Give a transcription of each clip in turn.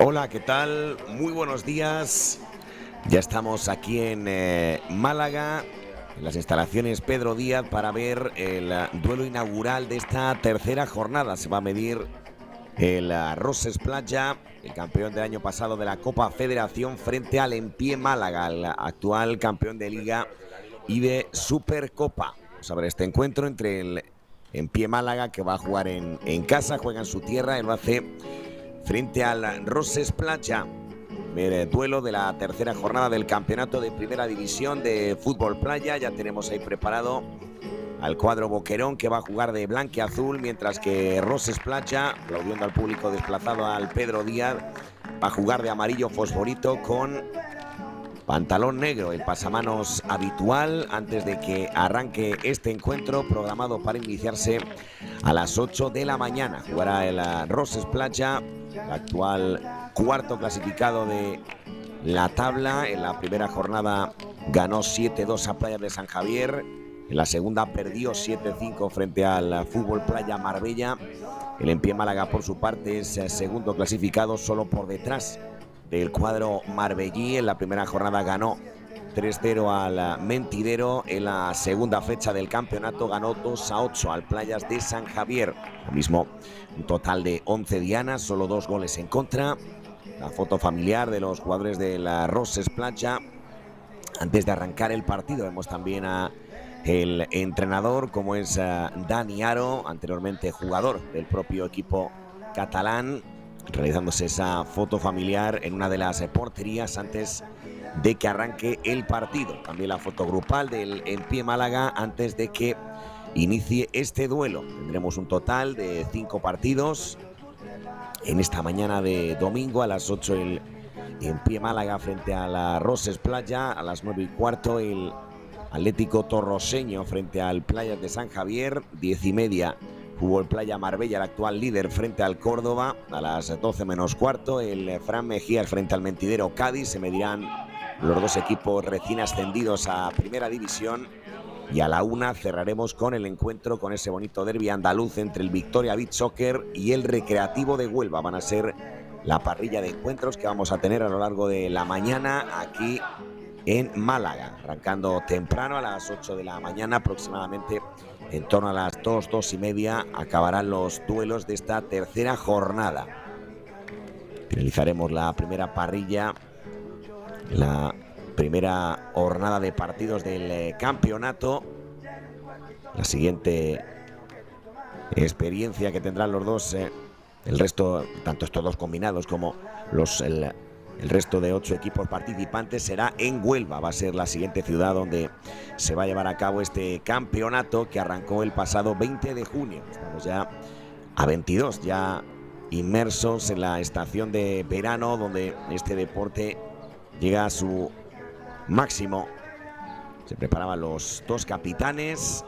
Hola, ¿qué tal? Muy buenos días. Ya estamos aquí en Málaga, en las instalaciones Pedro Díaz, para ver el duelo inaugural de esta tercera jornada. Se va a medir el Roses Playa, el campeón del año pasado de la Copa Federación, frente al Empie Málaga, el actual campeón de Liga y de Supercopa. Vamos a ver este encuentro entre el Empie Málaga, que va a jugar en casa, juega en su tierra, él lo hace frente al Roses Playa. El duelo de la tercera jornada del campeonato de primera división de fútbol playa. Ya tenemos ahí preparado al cuadro Boquerón, que va a jugar de blanquiazul, mientras que Roses Playa, aplaudiendo al público desplazado al Pedro Díaz, va a jugar de amarillo fosforito con pantalón negro, el pasamanos habitual, antes de que arranque este encuentro programado para iniciarse a las 8 de la mañana. Jugará el Roses Playa, el actual cuarto clasificado de la tabla. En la primera jornada ganó 7-2 a Playa de San Javier. En la segunda perdió 7-5 frente al Fútbol Playa Marbella. El Empie Málaga, por su parte, es segundo clasificado, solo por detrás del cuadro marbellí. En la primera jornada ganó 3-0 al Mentidero. En la segunda fecha del campeonato ganó 2-8 al Playas de San Javier. Lo mismo, un total de 11 dianas, solo 2 goles en contra. La foto familiar de los jugadores de la Roses Playa antes de arrancar el partido. Vemos también a el entrenador, como es Dani Aro, anteriormente jugador del propio equipo catalán, realizándose esa foto familiar en una de las porterías antes de que arranque el partido. También la foto grupal del Empie Málaga antes de que inicie este duelo. Tendremos un total de 5 partidos en esta mañana de domingo. A las 8 el Empie Málaga frente a la Roses Playa. A las 9:15 el Atlético Torroseño frente al Playas de San Javier. 10:30 Fútbol Playa Marbella, el actual líder, frente al Córdoba. A las 12 menos cuarto el Fran Mejías frente al Mentidero Cádiz. Se medirán los dos equipos recién ascendidos a primera división. Y a la 1 cerraremos con el encuentro, con ese bonito derbi andaluz entre el Victoria Beach Soccer y el Recreativo de Huelva. Van a ser la parrilla de encuentros que vamos a tener a lo largo de la mañana aquí en Málaga, arrancando temprano a las 8 de la mañana aproximadamente. En torno a las 2:30 acabarán los duelos de esta tercera jornada. Finalizaremos la primera parrilla, la primera jornada de partidos del campeonato. La siguiente experiencia que tendrán los dos, el resto, tanto estos dos combinados como el resto de 8 equipos participantes, será en Huelva. Va a ser la siguiente ciudad donde se va a llevar a cabo este campeonato, que arrancó el pasado 20 de junio. Estamos ya a 22, ya inmersos en la estación de verano, donde este deporte llega a su máximo. Se preparaban los dos capitanes,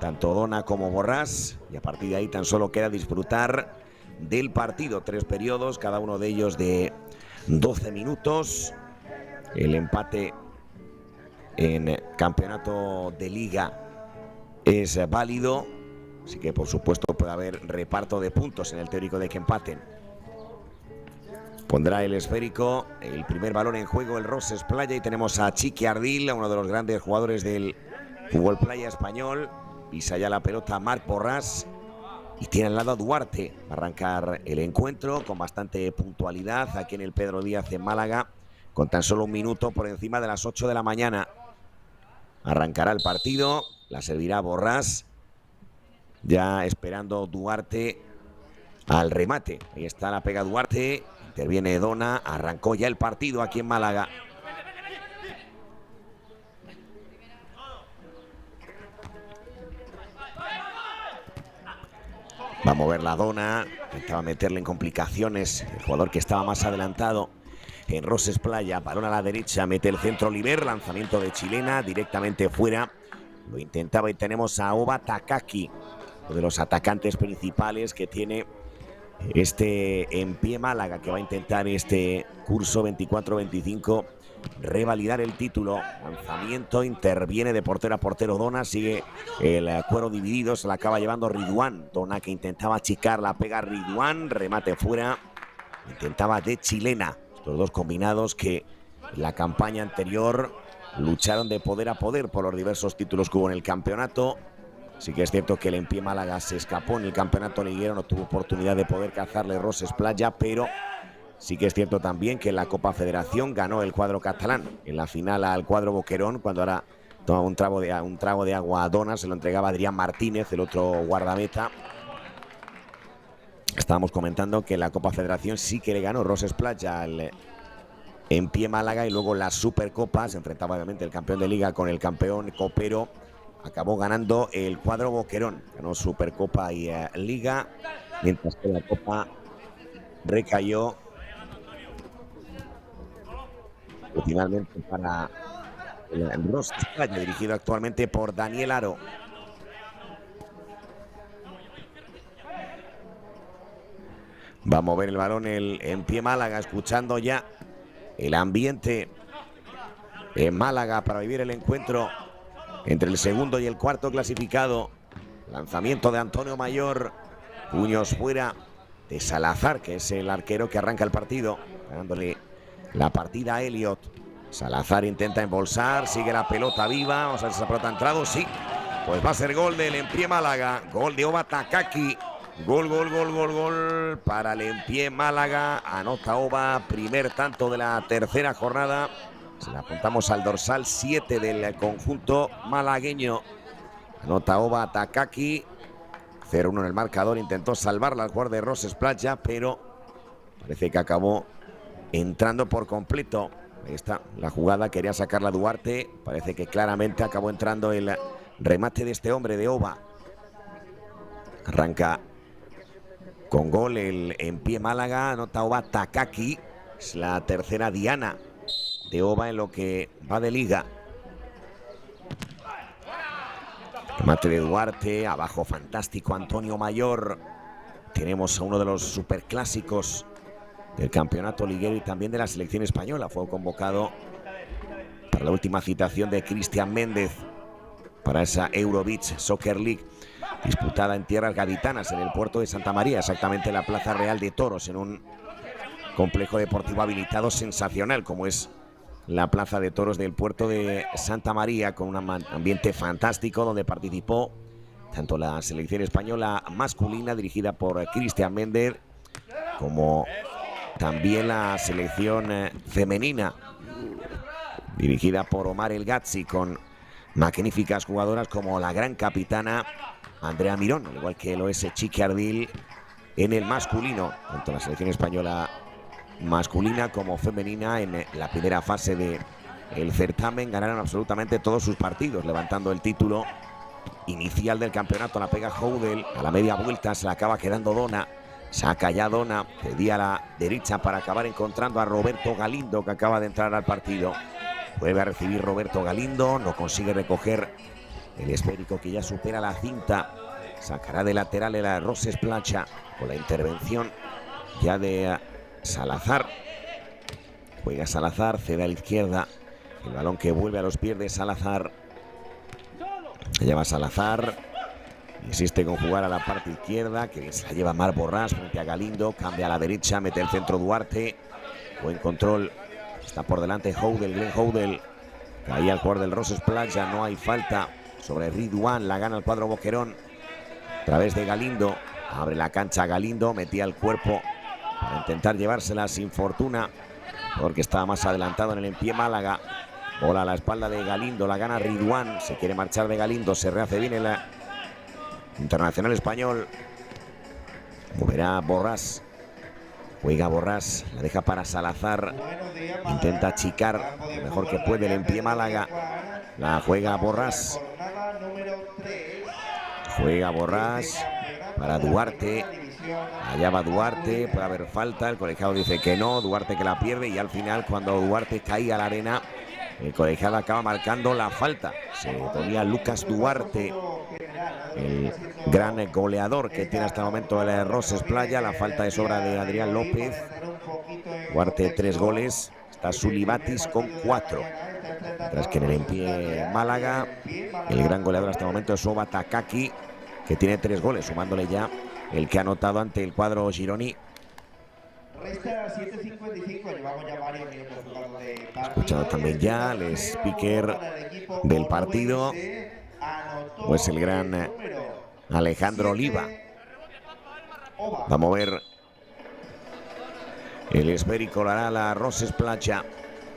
tanto Dona como Borrás, y a partir de ahí tan solo queda disfrutar del partido. 3 periodos, cada uno de ellos de 12 minutos. El empate en campeonato de liga es válido, así que por supuesto puede haber reparto de puntos en el teórico de que empaten. Pondrá el esférico, el primer balón en juego el Roses Playa, y tenemos a Chiqui Ardil, uno de los grandes jugadores del fútbol playa español. Pisa ya la pelota Marc Borrás y tiene al lado a Duarte. Va a arrancar el encuentro con bastante puntualidad aquí en el Pedro Díaz en Málaga, con tan solo un minuto por encima de las 8 de la mañana. Arrancará el partido, la servirá Borrás, ya esperando Duarte al remate. Ahí está, la pega Duarte, interviene Dona, arrancó ya el partido aquí en Málaga. Va a mover la Dona, intentaba meterle en complicaciones el jugador que estaba más adelantado en Roses Playa. Balón a la derecha, mete el centro Oliver, lanzamiento de chilena directamente fuera. Lo intentaba y tenemos a Oba Takaki, uno de los atacantes principales que tiene este Empie Málaga, que va a intentar este curso 24-25 revalidar el título. Lanzamiento, interviene de portero a portero Dona, sigue el cuero dividido, se la acaba llevando Ridwan. Dona, que intentaba achicar, la pega Ridwan, remate fuera. intentaba de chilena. Estos dos combinados que en la campaña anterior lucharon de poder a poder por los diversos títulos que hubo en el campeonato. Sí que es cierto que el Empie Málaga se escapó en el campeonato liguero, no tuvo oportunidad de poder cazarle Roses Playa, pero sí que es cierto también que en la Copa Federación ganó el cuadro catalán. En la final al cuadro Boquerón, cuando ahora tomaba un trago de agua a Dona, se lo entregaba Adrián Martínez, el otro guardameta. Estábamos comentando que en la Copa Federación sí que le ganó Roses Playa al Empie Málaga, y luego la Supercopa se enfrentaba obviamente el campeón de liga con el campeón copero. Acabó ganando el cuadro Boquerón, ganó Supercopa y Liga, mientras que la Copa recayó finalmente para el Roses Playa, dirigido actualmente por Daniel Aro. Va a mover el balón el Empie Málaga, escuchando ya el ambiente en Málaga para vivir el encuentro entre el segundo y el cuarto clasificado. Lanzamiento de Antonio Mayor, puños fuera de Salazar, que es el arquero que arranca el partido, ganándole la partida a Elliot. Salazar intenta embolsar, sigue la pelota viva, vamos a ver si esa pelota ha entrado, sí, pues va a ser gol del Empie Málaga, gol de Oba Takaki. Gol para el Empie Málaga. Anota Oba, primer tanto de la tercera jornada. Se la apuntamos al dorsal 7 del conjunto malagueño. Anota Oba Takaki. 0-1 en el marcador. Intentó salvarla al jugador de Roses Playa, pero parece que acabó entrando por completo. Ahí está la jugada, quería sacarla Duarte. Parece que claramente acabó entrando el remate de este hombre, de Oba. Arranca con gol el Empie Málaga, anota Oba Takaki. Es la tercera diana de Oba en lo que va de liga. Remate de Duarte, abajo fantástico Antonio Mayor. Tenemos a uno de los superclásicos del campeonato liguero y también de la selección española. Fue convocado para la última citación de Cristian Méndez para esa Eurobeach Soccer League, disputada en tierras gaditanas, en el puerto de Santa María, exactamente en la Plaza Real de Toros, en un complejo deportivo habilitado sensacional como es la Plaza de Toros del puerto de Santa María, con un ambiente fantástico donde participó tanto la selección española masculina dirigida por Cristian Méndez como también la selección femenina dirigida por Omar El Gazzi, con magníficas jugadoras como la gran capitana Andrea Mirón, al igual que lo es Chiqui Ardil en el masculino. Tanto la selección española masculina como femenina en la primera fase del certamen ganaron absolutamente todos sus partidos, levantando el título inicial del campeonato. La pega Houdel, a la media vuelta se la acaba quedando Dona. Saca ya Dona, pedía a la derecha para acabar encontrando a Roberto Galindo, que acaba de entrar al partido. Vuelve a recibir Roberto Galindo, no consigue recoger el esférico que ya supera la cinta. Sacará de lateral el Roses Playa con la intervención ya de Salazar. Juega Salazar, cede a la izquierda. El balón que vuelve a los pies de Salazar. Lleva Salazar. Insiste con jugar a la parte izquierda, que bien se la lleva Mar Borràs frente a Galindo. Cambia a la derecha, mete el centro Duarte. Buen control. Está por delante Houdel, Glenn Houdel. Caía el jugador del Roses Playa, no hay falta sobre Ridwan, la gana el cuadro Boquerón. A través de Galindo, abre la cancha Galindo, metía el cuerpo para intentar llevársela sin fortuna, porque estaba más adelantado en el Empie Málaga. Bola a la espalda de Galindo, la gana Ridwan, se quiere marchar de Galindo, se rehace bien el internacional español. Moverá Borràs. Juega Borràs, la deja para Salazar. Intenta achicar lo mejor que puede el Empie Málaga. La juega Borràs. Juega Borràs para Duarte. Allá va Duarte, puede haber falta. El colegiado dice que no. Duarte que la pierde, y al final, cuando Duarte cae a la arena, el colegiado acaba marcando la falta. Se ponía Lucas Duarte, el gran goleador que tiene hasta el momento el Roses Playa. La falta es obra de Adrián López. Duarte 3 goles. Está Sulibatis con 4. Mientras que en el Empie Málaga, el gran goleador hasta el momento es Oba Takaki, que tiene 3 goles, sumándole ya el que ha anotado ante el cuadro Gironi Resta 7:55, llevamos ya varios minutos jugados de partido. Escuchado también ya el speaker del partido, pues el gran Alejandro Oliva. Vamos a ver. El esférico lo hará la Roses Playa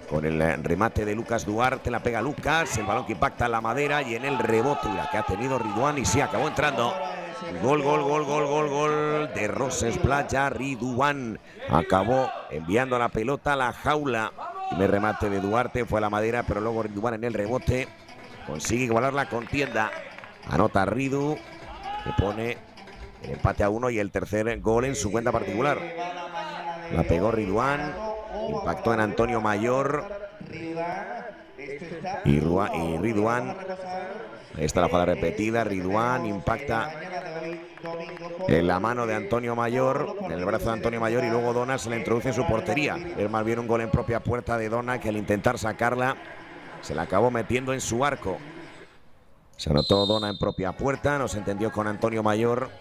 con el remate de Lucas Duarte. La pega Lucas, el balón que impacta en la madera y en el rebote la que ha tenido Ridwan y sí, acabó entrando. Gol de Roses Playa. Ridwan acabó enviando la pelota a la jaula. El remate de Duarte fue a la madera, pero luego Ridwan en el rebote consigue igualar la contienda. Anota Ridu, que pone el empate a 1 y el tercer gol en su cuenta particular. La pegó Ridwan, impactó en Antonio Mayor y Ridwan. Ahí está la jugada repetida. Ridwan impacta en la mano de Antonio Mayor, en el brazo de Antonio Mayor, y luego Dona se la introduce en su portería. Es más bien un gol en propia puerta de Dona, que al intentar sacarla se la acabó metiendo en su arco. Se anotó Dona en propia puerta, no se entendió con Antonio Mayor.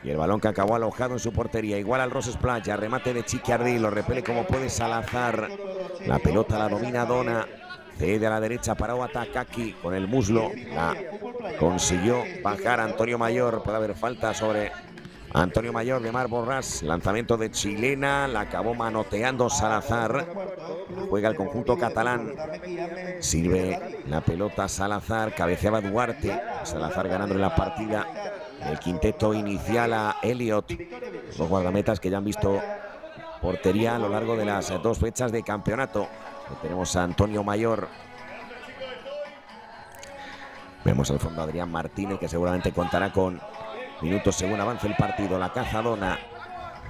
Y el balón que acabó alojado en su portería. Igual al Roses Playa, remate de Chiquiardí, lo repele como puede Salazar. La pelota la domina Dona. Cede a la derecha para Oatakaki con el muslo. La consiguió bajar Antonio Mayor. Puede haber falta sobre Antonio Mayor de Mar Borràs. Lanzamiento de chilena. La acabó manoteando Salazar. Juega el conjunto catalán. Sirve la pelota Salazar. Cabeceaba Duarte. Salazar ganando la partida. El quinteto inicial a Elliot. Los guardametas que ya han visto portería a lo largo de las 2 fechas de campeonato. Tenemos a Antonio Mayor. Vemos al fondo a Adrián Martínez, que seguramente contará con minutos según avance el partido. La caza Dona.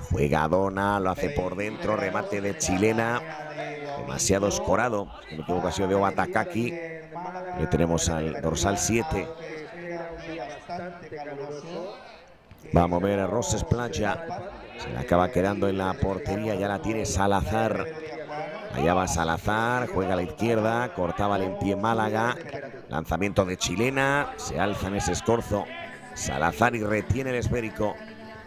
Juega Dona, lo hace por dentro. Remate de chilena. Demasiado escorado. En equivocación de Oatakaki. Le tenemos al dorsal 7. Vamos a ver a Roses Playa. Se le acaba quedando en la portería. Ya la tiene Salazar. Allá va Salazar. Juega a la izquierda. Cortaba el en pie Málaga. Lanzamiento de chilena. Se alza en ese escorzo Salazar y retiene el esférico.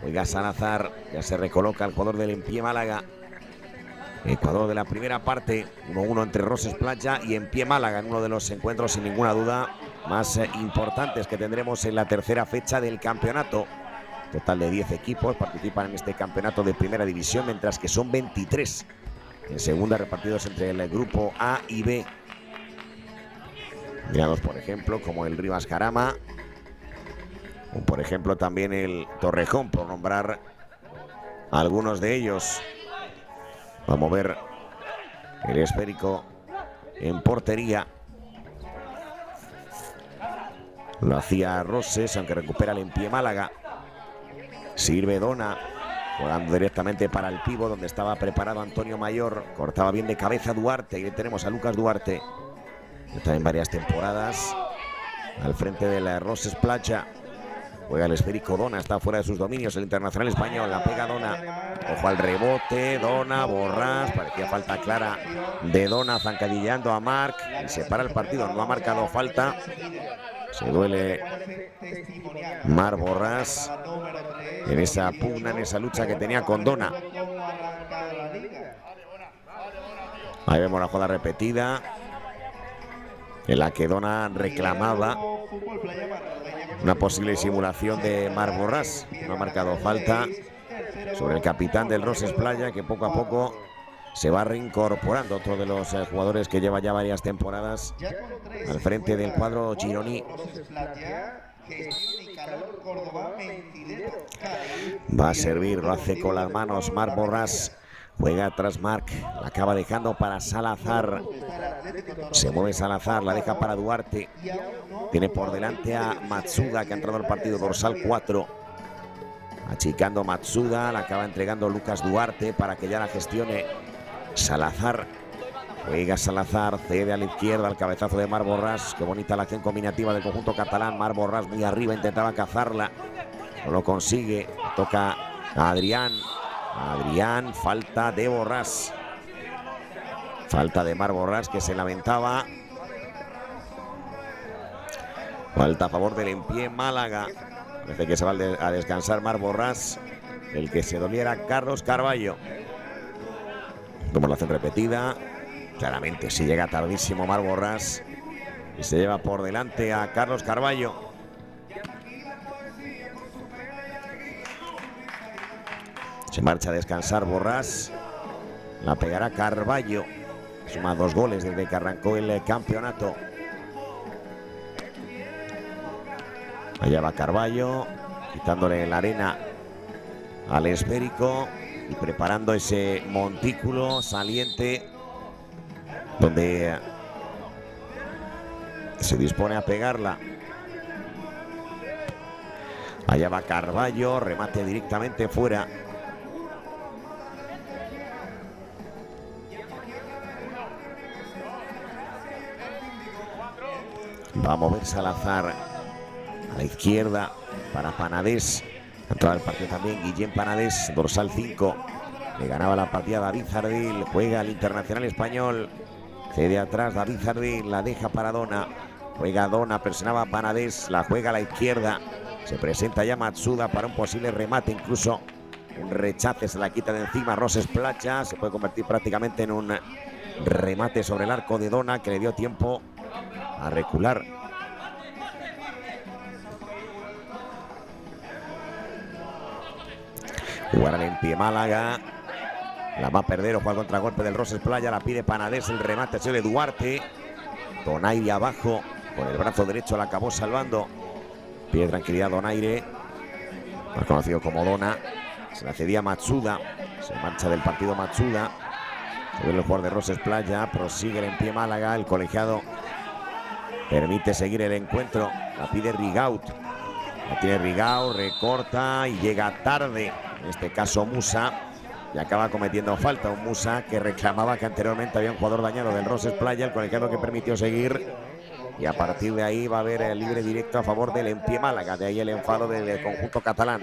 Juega Salazar. Ya se recoloca el jugador del en pie Málaga. Ecuador de la primera parte. 1-1 entre Roses Playa y en pie Málaga. En uno de los encuentros, sin ninguna duda, más importantes que tendremos en la tercera fecha del campeonato. Total de 10 equipos participan en este campeonato de primera división, mientras que son 23 en segunda, repartidos entre el grupo A y B. Mirados, por ejemplo, como el Rivas Jarama, o por ejemplo también el Torrejón, por nombrar algunos de ellos. Vamos a ver el esférico en portería. Lo hacía Roses, aunque recupera el en pie Málaga. Sirve Dona, jugando directamente para el pivo, donde estaba preparado Antonio Mayor. Cortaba bien de cabeza Duarte. Y ahí tenemos a Lucas Duarte. Está en varias temporadas al frente de la Roses Playa. Juega el esférico Dona, está fuera de sus dominios el internacional español. La pega Dona. Ojo al rebote. Dona, Borràs. Parecía falta clara de Dona, zancadilleando a Marc. Y se para el partido. No ha marcado falta. Se duele Mar Borràs en esa pugna, en esa lucha que tenía con Dona. Ahí vemos la jugada repetida, en la que Dona reclamaba una posible simulación de Mar Borràs. No ha marcado falta sobre el capitán del Roses Playa, que poco a poco se va reincorporando, otro de los jugadores que lleva ya varias temporadas al frente del cuadro gironí. Va a servir, lo hace con las manos Mar Borràs. Juega atrás Marc, la acaba dejando para Salazar. Se mueve Salazar, la deja para Duarte. Tiene por delante a Matsuda, que ha entrado al partido, dorsal 4. Achicando Matsuda, la acaba entregando Lucas Duarte para que ya la gestione Salazar. Juega Salazar, cede a la izquierda al cabezazo de Mar Borràs. Qué bonita la acción combinativa del conjunto catalán. Mar Borràs muy arriba, intentaba cazarla, no lo consigue. Toca a Adrián. Adrián, falta de Borràs. Falta de Mar Borràs, que se lamentaba. Falta a favor del en pie Málaga. Parece que se va a descansar Mar Borràs. El que se doliera Carlos Carballo. Vemos la acción repetida. Claramente, si llega tardísimo Marc Borràs y se lleva por delante a Carlos Carballo. Se marcha a descansar Borràs. La pegará Carballo. Suma 2 goles desde que arrancó el campeonato. Allá va Carballo, quitándole la arena al esférico y preparando ese montículo saliente donde se dispone a pegarla. Allá va Carballo, remate directamente fuera. Va a mover Salazar a la izquierda para Panadés. Ha entrado al partido también Guillem Panadés, dorsal 5. Le ganaba la partida David Zardil. Juega el internacional español. Cede atrás David Zardil, la deja para Dona. Juega Dona, presionaba a Panadés, la juega a la izquierda. Se presenta ya Matsuda para un posible remate, incluso un rechace, se la quita de encima Roses Placha. Se puede convertir prácticamente en un remate sobre el arco de Dona, que le dio tiempo a recular. Jugarán en pie Málaga. La va a perder o juega contragolpe del Roses Playa. La pide Panadés. El remate es de Duarte. Donaire abajo. Con el brazo derecho la acabó salvando. Pide tranquilidad Donaire. Más conocido como Dona. Se la cedía Matsuda. Se marcha del partido Matsuda. Se ve el jugador de Roses Playa. Prosigue el en pie Málaga. El colegiado permite seguir el encuentro. La pide Rigaud. La tiene Rigaud. Recorta y llega tarde. En este caso Musa. Y acaba cometiendo falta. Un Musa que reclamaba que anteriormente había un jugador dañado del Roses Playa. El colegiado que permitió seguir. Y a partir de ahí va a haber el libre directo a favor del en pie Málaga. De ahí el enfado del conjunto catalán.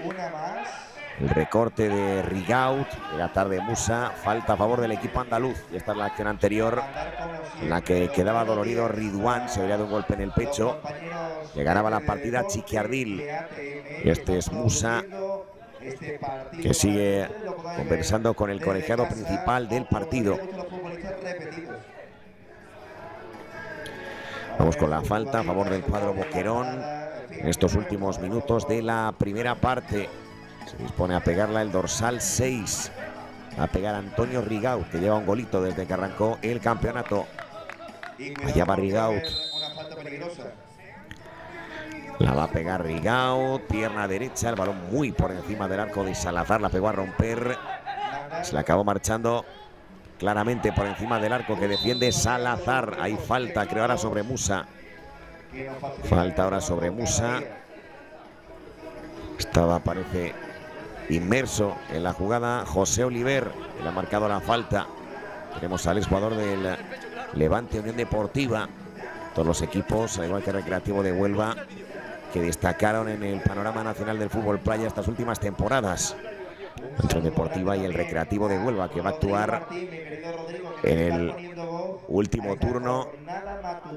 El recorte de Rigaud. Llega tarde Musa. Falta a favor del equipo andaluz. Y esta es la acción anterior en la que quedaba dolorido Ridwan. Se había dado un golpe en el pecho. Le ganaba la partida Chiqui Ardil. Y este es Musa, que sigue conversando con el colegiado principal del partido. Vamos con la falta a favor del cuadro Boquerón. En estos últimos minutos de la primera parte. Se dispone a pegarla el dorsal 6. A pegar Antonio Rigaud, que lleva un golito desde que arrancó el campeonato. Allá va Rigaud. La va a pegar Rigaud. Pierna derecha. El balón muy por encima del arco de Salazar. La pegó a romper. Se la acabó marchando claramente por encima del arco que defiende Salazar. Hay falta, creo, ahora sobre Musa. Falta ahora sobre Musa. Estaba, parece, inmerso en la jugada José Oliver, que le ha marcado la falta. Tenemos al exjugador del Levante Unión Deportiva. Todos los equipos, al igual que Recreativo de Huelva, que destacaron en el panorama nacional del fútbol playa estas últimas temporadas. Entre el Deportiva y el Recreativo de Huelva, que va a actuar en el último turno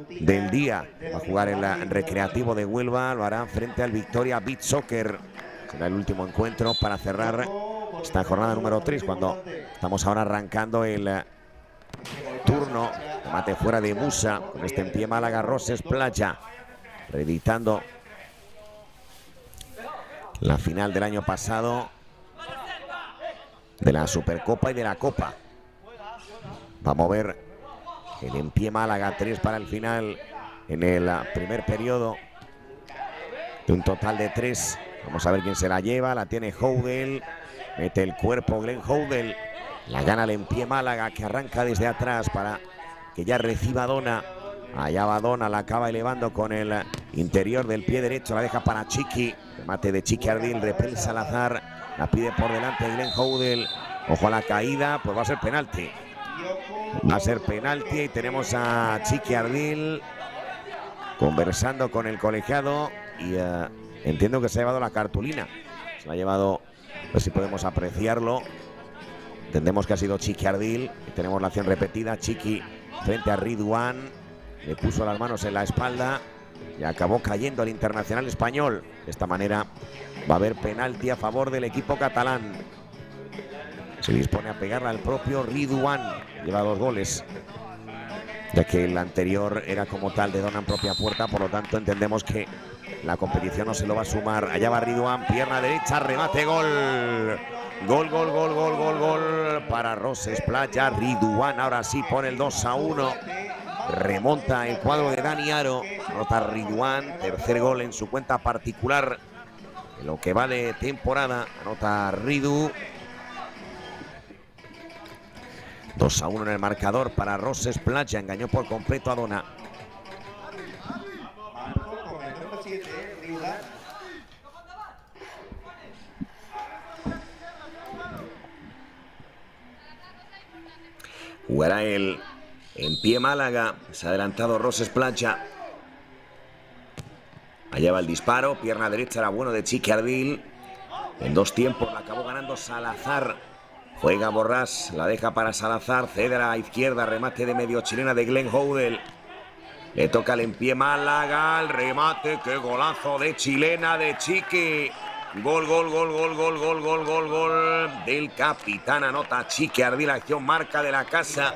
del día. Va a jugar el Recreativo de Huelva, lo hará frente al Victoria Beach Soccer. Será el último encuentro para cerrar esta jornada número 3, cuando estamos ahora arrancando el turno. Mate fuera de Musa, con este en pie Málaga Roses Playa, reeditando la final del año pasado de la Supercopa y de la Copa. Va a mover el en pie Málaga 3 para el final en el primer periodo, de un total de 3. Vamos a ver quién se la lleva. La tiene Houdel, mete el cuerpo Glenn Houdel, la gana el en pie Málaga, que arranca desde atrás para que ya reciba Dona. Allá va Dona, la acaba elevando con el interior del pie derecho, la deja para Chiqui. Remate de Chiqui Ardil, repele Salazar, la pide por delante Glenn Houdel. Ojo a la caída, pues va a ser penalti. Va a ser penalti y tenemos a Chiqui Ardil conversando con el colegiado y entiendo que se ha llevado la cartulina. Se la ha llevado, a ver si podemos apreciarlo. Entendemos que ha sido Chiqui Ardil y tenemos la acción repetida. Chiqui frente a Ridwan, le puso las manos en la espalda y acabó cayendo al internacional español. De esta manera va a haber penalti a favor del equipo catalán. Se dispone a pegarla al propio Ridwan. Lleva 2 goles, ya que el anterior era como tal de dona en propia puerta. Por lo tanto, entendemos que la competición no se lo va a sumar. Allá va Ridwan, pierna derecha, remate, gol. Gol, gol, gol, gol, gol, gol para Roses Playa. Ridwan ahora sí pone el 2-1. Remonta el cuadro de Dani Aro. Anota Ridwan, tercer gol en su cuenta particular en lo que va de temporada. Anota Ridu. 2-1 en el marcador para Roses Playa. Engañó por completo a Dona. Jugará el en pie Málaga. Se ha adelantado Roses Playa. Allá va el disparo. Pierna derecha era bueno de Chiqui Ardil. En 2 tiempos la acabó ganando Salazar. Juega Borràs, la deja para Salazar, cede a la izquierda, remate de medio chilena de Glenn Houdel. Le toca el en pie Málaga, el remate, qué golazo de chilena de Chiqui. Gol, gol, gol, gol, gol, gol, gol, gol, gol del capitán. Anota Chiqui Ardil, acción marca de la casa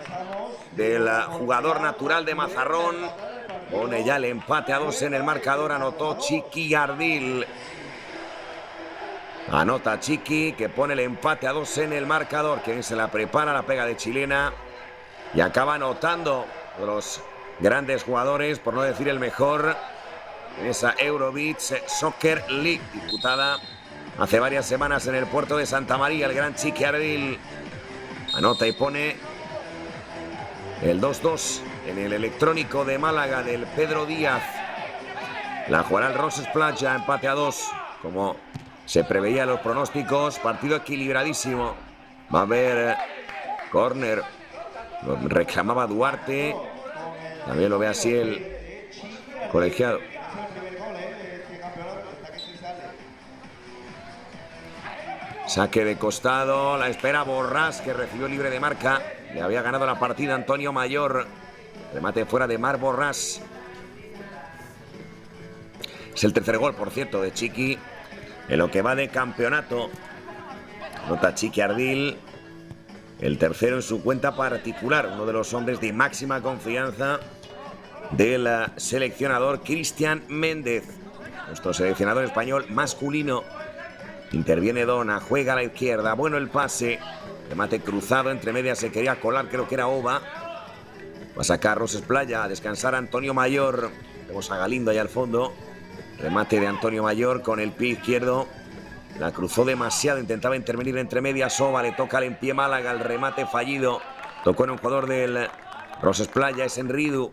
del jugador natural de Mazarrón. Pone ya el empate a 2 en el marcador, anotó Chiqui Ardil. Anota Chiqui, que pone el empate a 2 en el marcador. Quien se la prepara, la pega de chilena. Y acaba anotando de los grandes jugadores, por no decir el mejor, en esa Eurobeach Soccer League disputada hace varias semanas en el puerto de Santa María. El gran Chiqui Ardil anota y pone el 2-2 en el electrónico de Málaga del Pedro Díaz. La jugará el Roses Playa, empate a 2, como se preveía los pronósticos. Partido equilibradísimo. Va a haber córner. Lo reclamaba Duarte. También lo ve así el colegiado. Saque de costado. La espera Borràs, que recibió libre de marca. Le había ganado la partida Antonio Mayor. Remate fuera de Marc Borràs. Es el tercer gol, por cierto, de Chiqui en lo que va de campeonato. Anota Chiqui Ardil, el tercero en su cuenta particular. Uno de los hombres de máxima confianza del seleccionador Cristian Méndez, nuestro seleccionador español masculino. Interviene Dona, juega a la izquierda, bueno el pase, remate cruzado, entre medias se quería colar, creo que era Oba. Va a sacar Roses Playa, a descansar Antonio Mayor. Vemos a Galindo allá al fondo. Remate de Antonio Mayor con el pie izquierdo. La cruzó demasiado, intentaba intervenir entre medias. Oba, le toca el en pie Málaga, el remate fallido. Tocó en un jugador del Roses Playa, es en Ridu.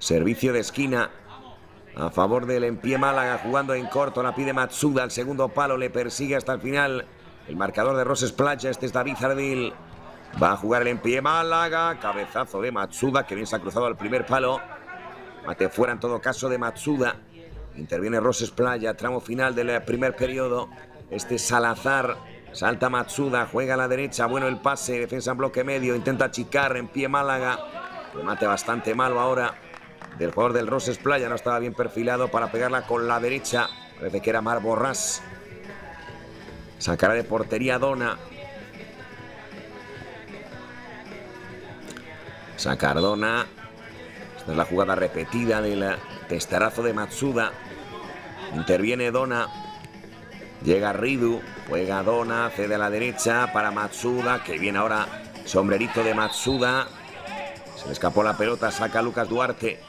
Servicio de esquina a favor del en pie Málaga, jugando en corto. La pide Matsuda, al segundo palo, le persigue hasta el final el marcador de Roses Playa. Este es David Ardil. Va a jugar el en pie Málaga. Cabezazo de Matsuda, que bien se ha cruzado al primer palo. Mate fuera en todo caso de Matsuda. Interviene Roses Playa, tramo final del primer periodo. Este Salazar, salta Matsuda, juega a la derecha, bueno el pase, defensa en bloque medio, intenta achicar en pie Málaga. Remate bastante malo ahora del jugador del Roses Playa, no estaba bien perfilado para pegarla con la derecha. Parece que era Marc Borràs. Sacará de portería Dona. Sacar Dona. Esta es la jugada repetida del testarazo de Matsuda. Interviene Dona. Llega Ridu. Juega Dona. Cede a la derecha para Matsuda. Que viene ahora sombrerito de Matsuda. Se le escapó la pelota. Saca Lucas Duarte.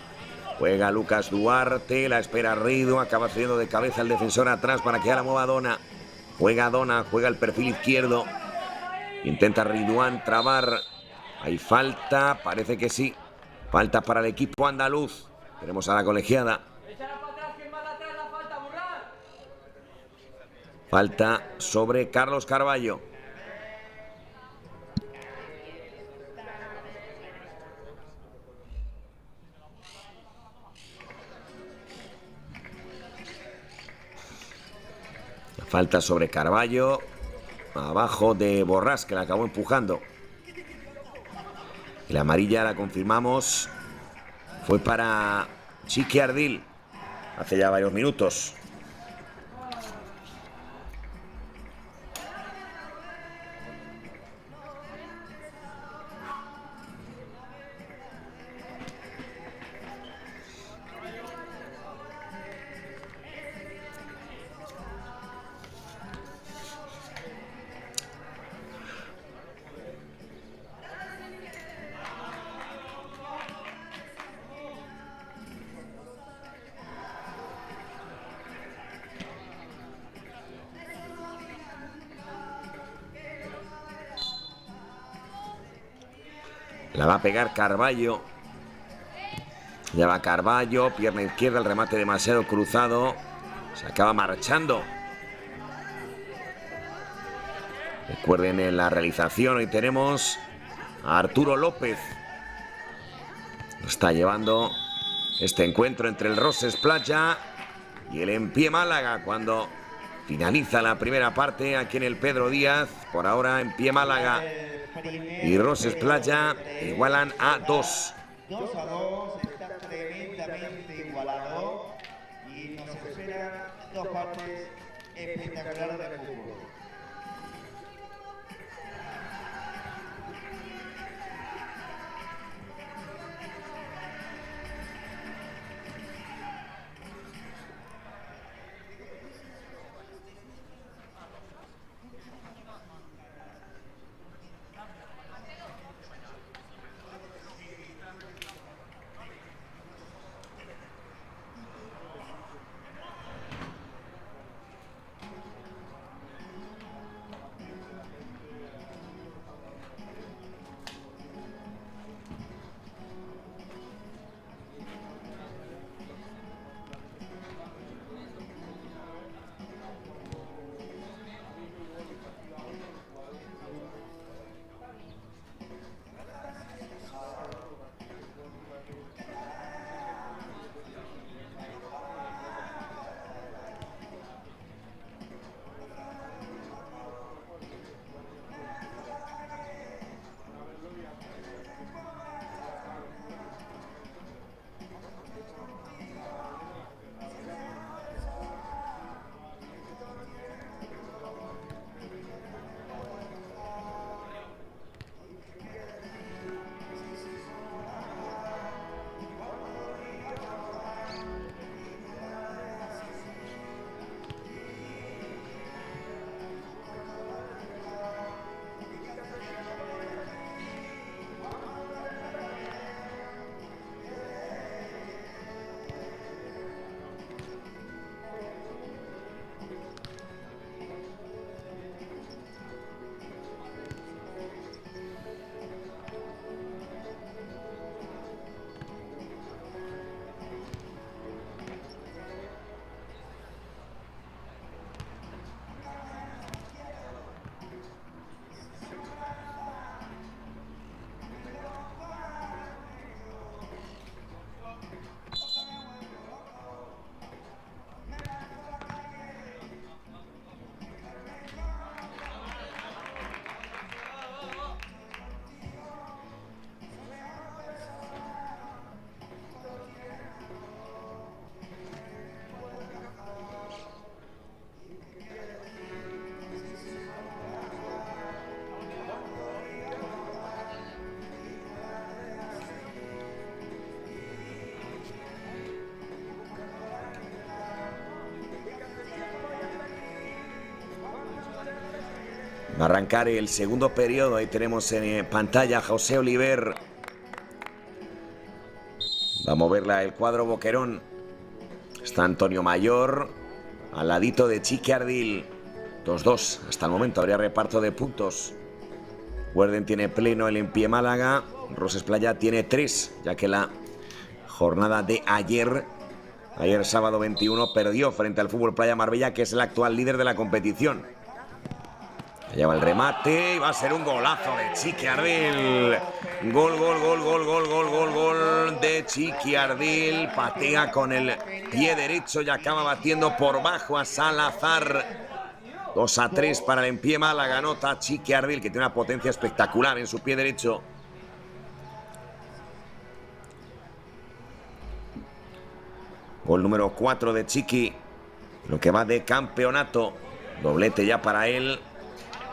Juega Lucas Duarte. La espera Ridu. Acaba cediendo de cabeza el defensor atrás para que ahora mueva Dona. Juega Dona. Juega el perfil izquierdo. Intenta Ridwan trabar. Hay falta. Parece que sí. Falta para el equipo andaluz. Tenemos a la colegiada. Falta sobre Carlos Carballo. Falta sobre Carballo. Abajo de Borràs, que la acabó empujando. Y la amarilla la confirmamos. Fue para Chiqui Ardil. Hace ya varios minutos. La va a pegar Carballo. Ya va Carballo, pierna izquierda, el remate demasiado cruzado. Se acaba marchando. Recuerden en la realización, hoy tenemos a Arturo López. Está llevando este encuentro entre el Roses Playa y el Empie Málaga cuando finaliza la primera parte aquí en el Pedro Díaz. Por ahora Empie Málaga y Roses Playa igualan a 2. 2-2, está tremendamente igualado y nos esperan dos partes espectaculares de fútbol. Va a arrancar el segundo periodo. Ahí tenemos en pantalla a José Oliver. Va a moverla el cuadro Boquerón. Está Antonio Mayor al ladito de Chiqui Ardil. 2-2 hasta el momento. Habría reparto de puntos. Guerden tiene pleno el Empie Málaga. Roses Playa tiene 3, ya que la jornada de ayer sábado 21, perdió frente al Fútbol Playa Marbella, que es el actual líder de la competición. Allá va el remate y va a ser un golazo de Chiqui Ardil. Gol de Chiqui Ardil. Patea con el pie derecho y acaba batiendo por bajo a Salazar. 2-3 para el Empie Málaga. Anota Chiqui Ardil, que tiene una potencia espectacular en su pie derecho. Gol número 4 de Chiqui, lo que va de campeonato. Doblete ya para él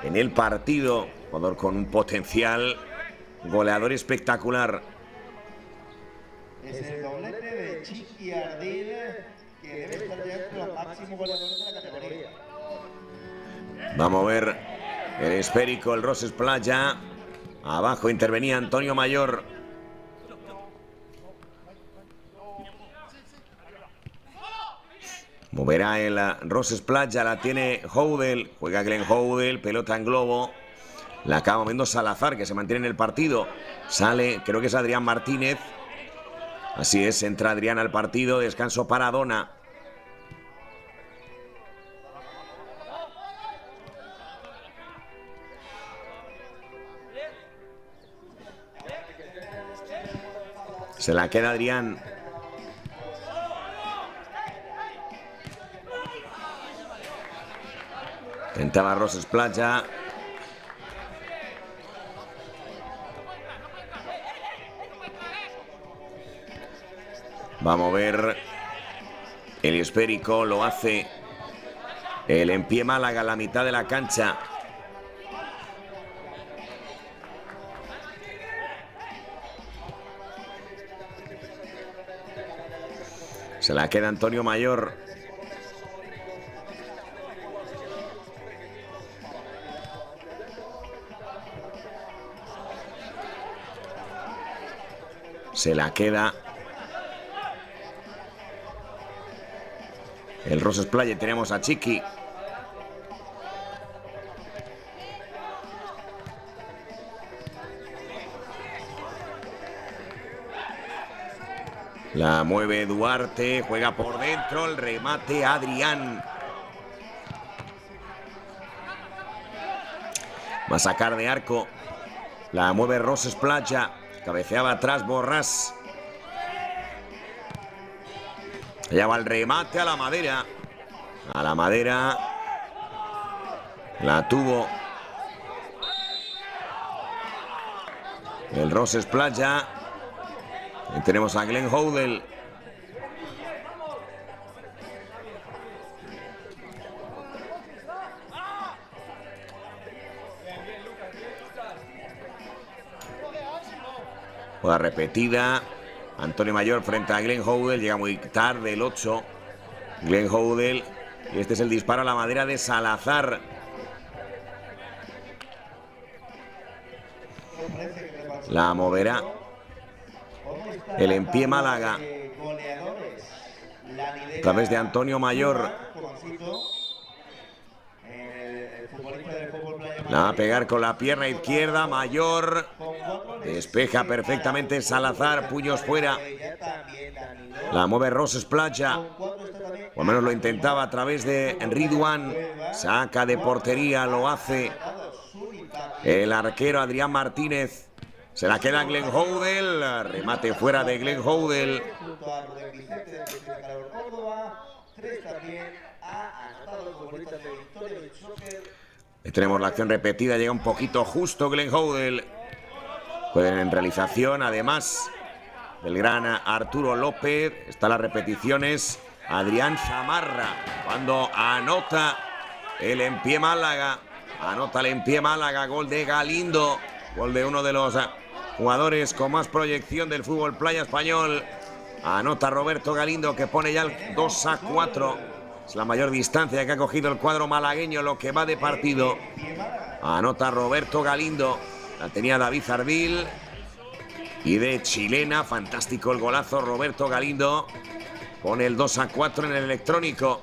en el partido. Jugador con un potencial goleador espectacular. Es el doblete de Chiqui Ardil, que debe estar ya entre los máximos goleadores de la categoría. Vamos a ver el esférico, el Roses Playa. Abajo intervenía Antonio Mayor. Moverá el Roses Playa, la tiene Houdel, juega Glenn Houdel, pelota en globo. La acaba moviendo Salazar, que se mantiene en el partido. Sale, creo que es Adrián Martínez. Así es, entra Adrián al partido. Descanso para Dona. Se la queda Adrián. Tentaba Roses Playa. Vamos a ver. El esférico lo hace el en pie Málaga a la mitad de la cancha. Se la queda Antonio Mayor. Se la queda el Roses Playa. Tenemos a Chiqui. La mueve Duarte, juega por dentro, el remate Adrián. Va a sacar de arco. La mueve Roses Playa. Cabeceaba atrás Borrás. Allá va el remate a la madera. A la madera. La tuvo el Roses Playa. Y tenemos a Glenn Hoddle. Juega repetida. Antonio Mayor frente a Glenn Hoddle. Llega muy tarde el 8. Glenn Hoddle. Y este es el disparo a la madera de Salazar. La moverá el en pie Málaga a través de Antonio Mayor. La va a pegar con la pierna izquierda. Mayor despeja perfectamente Salazar. Puños fuera. La mueve Roses Playa. O al menos lo intentaba a través de Ridwan. Saca de portería. Lo hace el arquero Adrián Martínez. Se la queda Glenn Hoddle. Remate fuera de Glenn Hoddle. Tenemos la acción repetida. Llega un poquito justo Glenn Hoddle. Pueden en realización, además del gran Arturo López. Están las repeticiones. Adrián Zamarra. Cuando anota el en pie Málaga. Anota el en pie Málaga. Gol de Galindo. Gol de uno de los jugadores con más proyección del fútbol playa español. Anota Roberto Galindo, que pone ya el 2-4. Es la mayor distancia que ha cogido el cuadro malagueño lo que va de partido. Anota Roberto Galindo. La tenía David Ardil. Y de chilena, fantástico el golazo. Roberto Galindo pone el 2-4 en el electrónico.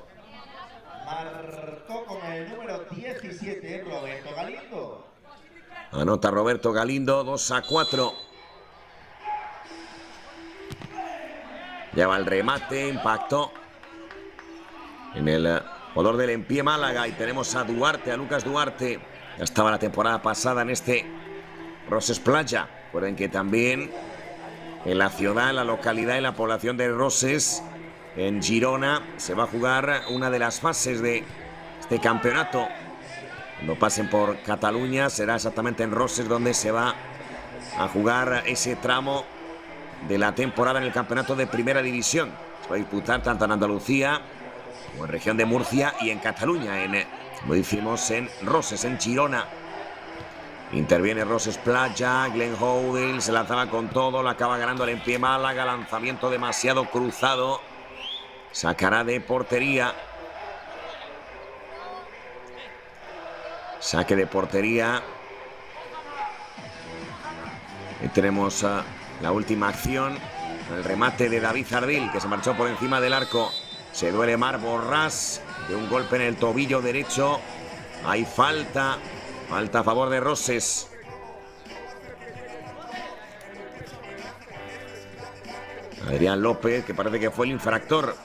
Marcó con el número 17 Roberto Galindo. Anota Roberto Galindo, 2-4. Lleva el remate, impactó en el jugador del en pie Málaga. Y tenemos a Duarte, a Lucas Duarte. Ya estaba la temporada pasada en este Roses Playa. Recuerden que también en la ciudad, en la localidad y la población de Roses, en Girona, se va a jugar una de las fases de este campeonato. Cuando pasen por Cataluña será exactamente en Roses donde se va a jugar ese tramo de la temporada en el campeonato de primera división. Se va a disputar tanto en Andalucía como en región de Murcia y en Cataluña, como decimos, en Roses, en Girona. Interviene Roses Playa. Glenn Hoddle se lanzaba con todo, lo acaba ganando el en pie Málaga. Lanzamiento demasiado cruzado. Sacará de portería. Saque de portería. Y tenemos la última acción. El remate de David Ardil, que se marchó por encima del arco. Se duele Mar Borrás de un golpe en el tobillo derecho. Hay falta. Falta a favor de Roses. Adrián López, que parece que fue el infractor.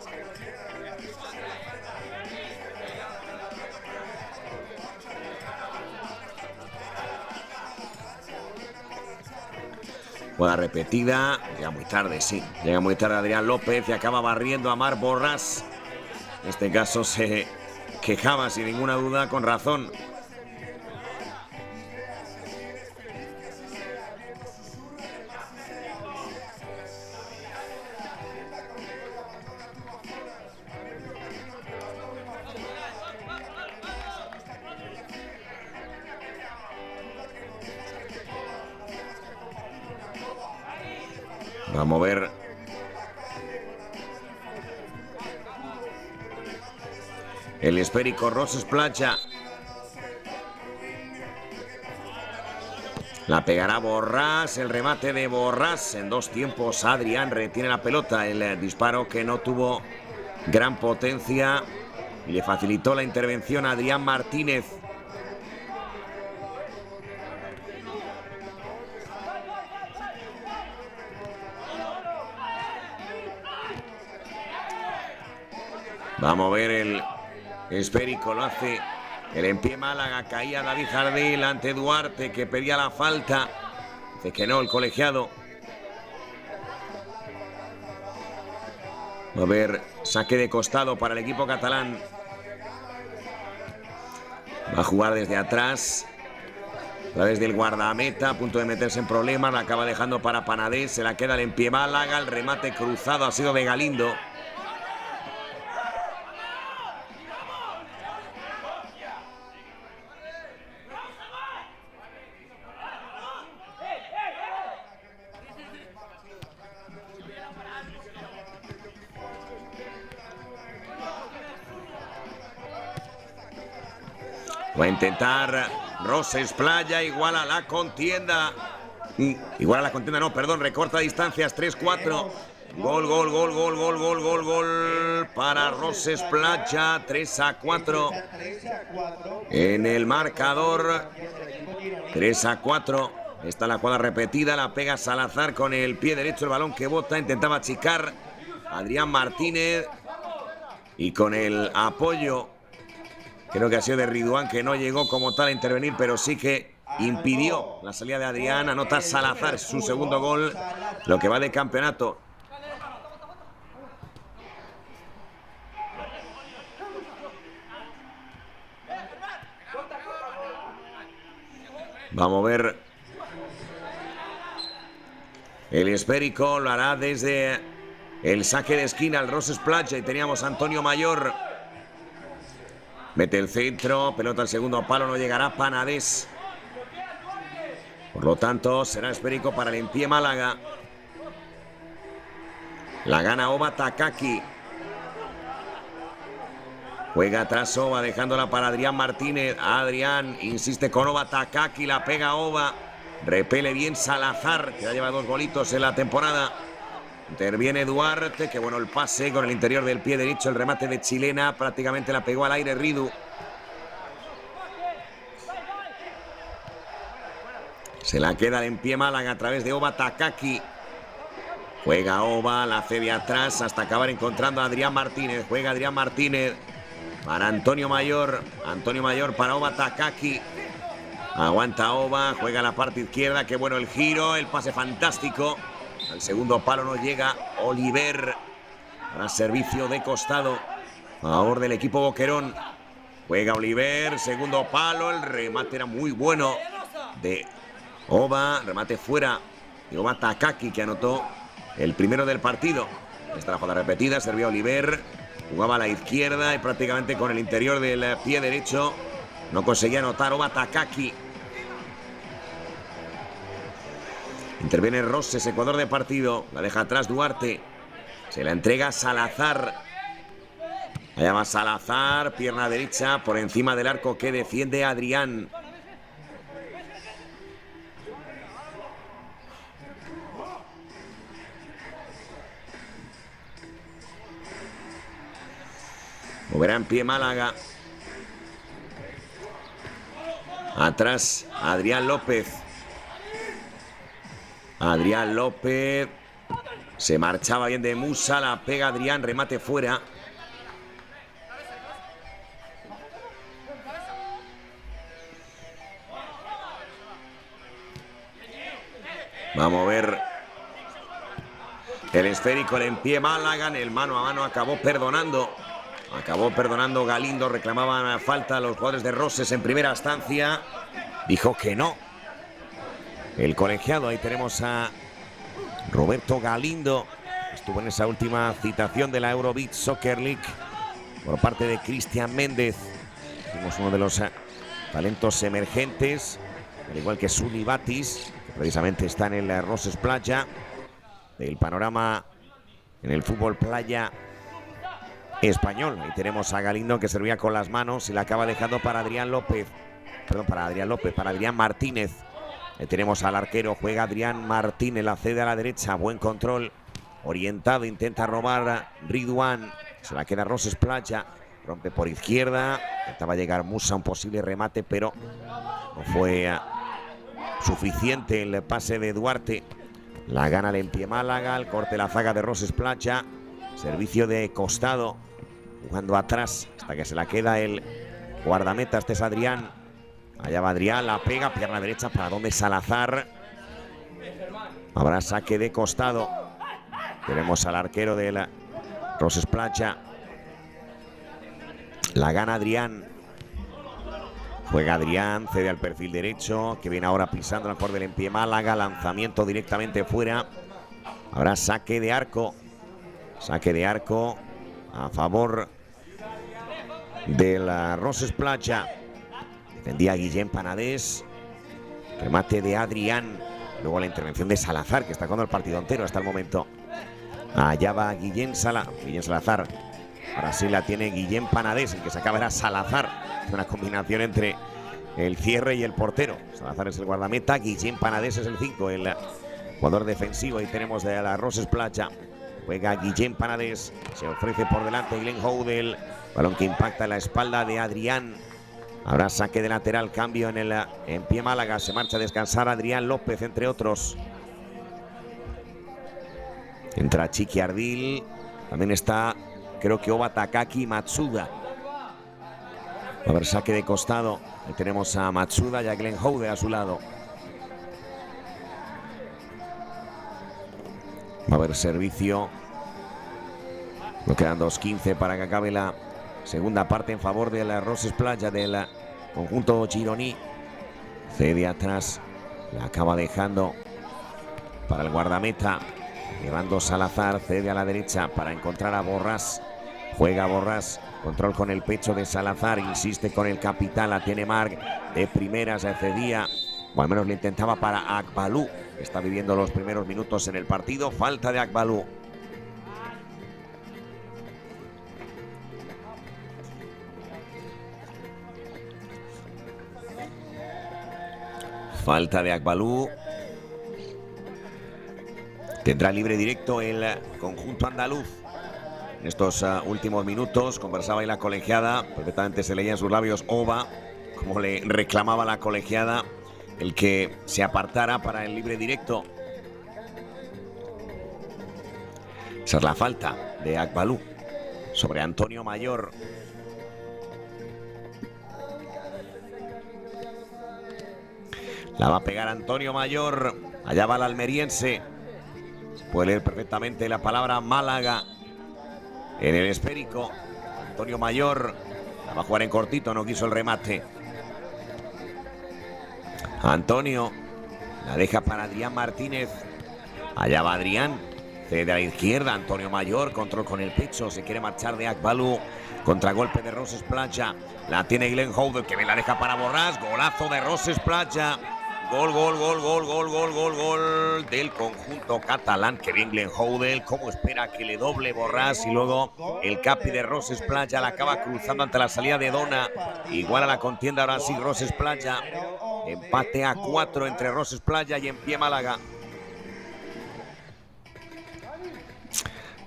Jugada repetida. Llega muy tarde, sí. Llega muy tarde Adrián López y acaba barriendo a Marc Borràs. En este caso se quejaba sin ninguna duda, con razón. Vamos a ver. El esférico Ross Splacha. La pegará Borràs, el remate de Borràs. En dos tiempos Adrián retiene la pelota. El disparo que no tuvo gran potencia y le facilitó la intervención a Adrián Martínez. Vamos a ver el esférico, lo hace el en pie Málaga. Caía David Jardel ante Duarte, que pedía la falta. Dice que no, el colegiado. A ver, saque de costado para el equipo catalán. Va a jugar desde atrás. A través del guardameta, a punto de meterse en problemas. La acaba dejando para Panadés. Se la queda el en pie Málaga. El remate cruzado ha sido de Galindo. Va a intentar Ross Splacha, iguala la contienda. Iguala la contienda, no, perdón, recorta distancias, 3-4. Gol para Ross Splacha, 3-4. En el marcador, 3-4. Está la jugada repetida, la pega Salazar con el pie derecho, el balón que bota, intentaba achicar Adrián Martínez. Y con el apoyo, creo que ha sido de Ridwan, que no llegó como tal a intervenir, pero sí que impidió la salida de Adrián. Anota Salazar su segundo gol, lo que va de campeonato. Vamos a ver. El esférico lo hará desde el saque de esquina al Ross Splacha y teníamos a Antonio Mayor. Mete el centro, pelota al segundo palo, no llegará Panadés. Por lo tanto, será esférico para el en pie Málaga. La gana Oba Takaki. Juega atrás Oba, dejándola para Adrián Martínez. Adrián insiste con Oba Takaki, la pega Oba. Repele bien Salazar, que ya lleva 2 golitos en la temporada. Interviene Duarte, que bueno el pase con el interior del pie derecho, el remate de chilena, prácticamente la pegó al aire Ridu. Se la queda en pie Málaga a través de Oba Takaki. Juega Oba, la cede atrás hasta acabar encontrando a Adrián Martínez. Juega Adrián Martínez para Antonio Mayor. Antonio Mayor para Oba Takaki. Aguanta Oba, juega a la parte izquierda, qué bueno el giro, el pase fantástico. Al segundo palo no llega Oliver para servicio de costado a favor del equipo Boquerón. Juega Oliver, segundo palo, el remate era muy bueno de Oba, remate fuera de Oba Takaki, que anotó el primero del partido. Esta la jugada repetida, servía Oliver, jugaba a la izquierda y prácticamente con el interior del pie derecho no conseguía anotar Oba Takaki. Interviene Roses, Ecuador de partido. La deja atrás Duarte. Se la entrega Salazar. Allá va Salazar, pierna derecha por encima del arco que defiende Adrián. Moverá en pie Málaga. Atrás Adrián López. Adrián López. Se marchaba bien de Musa, la pega Adrián, remate fuera. Vamos a ver. El esférico, el en pie Málaga, en el mano a mano acabó perdonando. Acabó perdonando Galindo, reclamaban falta a los jugadores de Roses en primera instancia. Dijo que no. El colegiado, ahí tenemos a Roberto Galindo. Estuvo en esa última citación de la Eurobeat Soccer League por parte de Cristian Méndez. Tenemos uno de los talentos emergentes, al igual que Sully Batis, que precisamente está en el Roses Playa, del panorama en el fútbol playa español. Ahí tenemos a Galindo, que servía con las manos y la acaba dejando para Adrián López. Perdón, para Adrián Martínez. Ahí tenemos al arquero, juega Adrián Martínez, la cede a la derecha, buen control, orientado, intenta robar Ridwan, se la queda Roses Playa, rompe por izquierda, intentaba llegar Musa, un posible remate, pero no fue suficiente el pase de Duarte. La gana el en pie Málaga, el corte la zaga de Roses Playa, servicio de costado, jugando atrás hasta que se la queda el guardameta. Este es Adrián. Allá va Adrián, la pega, pierna derecha, para donde Salazar. Habrá saque de costado. Tenemos al arquero de la Roses Playa. La gana Adrián. Juega Adrián, cede al perfil derecho, que viene ahora pisando el mejor del en pie Málaga. Lanzamiento directamente fuera. Habrá saque de arco. Saque de arco a favor de la Roses Playa. Defendía a Guillén Panadés. Remate de Adrián. Luego la intervención de Salazar, que está jugando el partido entero hasta el momento. Allá va Guillén Salazar. Ahora sí la tiene Guillén Panadés. El que se acaba era Salazar. Una combinación entre el cierre y el portero. Salazar es el guardameta. Guillén Panadés es el 5, el jugador defensivo. Ahí tenemos de la Roses Playa. Juega Guillén Panadés. Se ofrece por delante Glenn Houdel. Balón que impacta en la espalda de Adrián. Habrá saque de lateral, cambio en el en pie Málaga. Se marcha a descansar Adrián López, entre otros. Entra Chiqui Ardil. También está, creo que Oba Takaki Matsuda. A ver, saque de costado. Ahí tenemos a Matsuda y a Glenn Houdel a su lado. Va a haber servicio. Nos quedan 2:15 para que acabe la segunda parte en favor de la Roses Playa, del conjunto gironí. Cede atrás, la acaba dejando para el guardameta, llevando Salazar, cede a la derecha para encontrar a Borrás. Juega Borrás, control con el pecho de Salazar, insiste con el capitán, la tiene Marc de primera, se cedía, o al menos le intentaba para Akbalou, que está viviendo los primeros minutos en el partido. Falta de Akbalou. Falta de Akbalou. Tendrá libre directo el conjunto andaluz. En estos últimos minutos conversaba ahí la colegiada. Perfectamente se leía en sus labios Oba, como le reclamaba la colegiada el que se apartara para el libre directo. Esa es la falta de Akbalou sobre Antonio Mayor. La va a pegar Antonio Mayor. Allá va el almeriense. Se puede leer perfectamente la palabra Málaga en el esférico. Antonio Mayor la va a jugar en cortito, no quiso el remate. Antonio la deja para Adrián Martínez. Allá va Adrián. Cede a la izquierda. Antonio Mayor, control con el pecho. Se quiere marchar de Akbalou. Contragolpe de Roses Playa. La tiene Glenn Houdel, que me la deja para Borrás. Golazo de Roses Playa. Gol del conjunto catalán. Que bien Glenn Houdel, cómo espera que le doble Borrás, y luego el capi de Roses Playa la acaba cruzando ante la salida de Dona. Igual a la contienda ahora sí Roses Playa. Empate a 4 entre Roses Playa y en pie Málaga.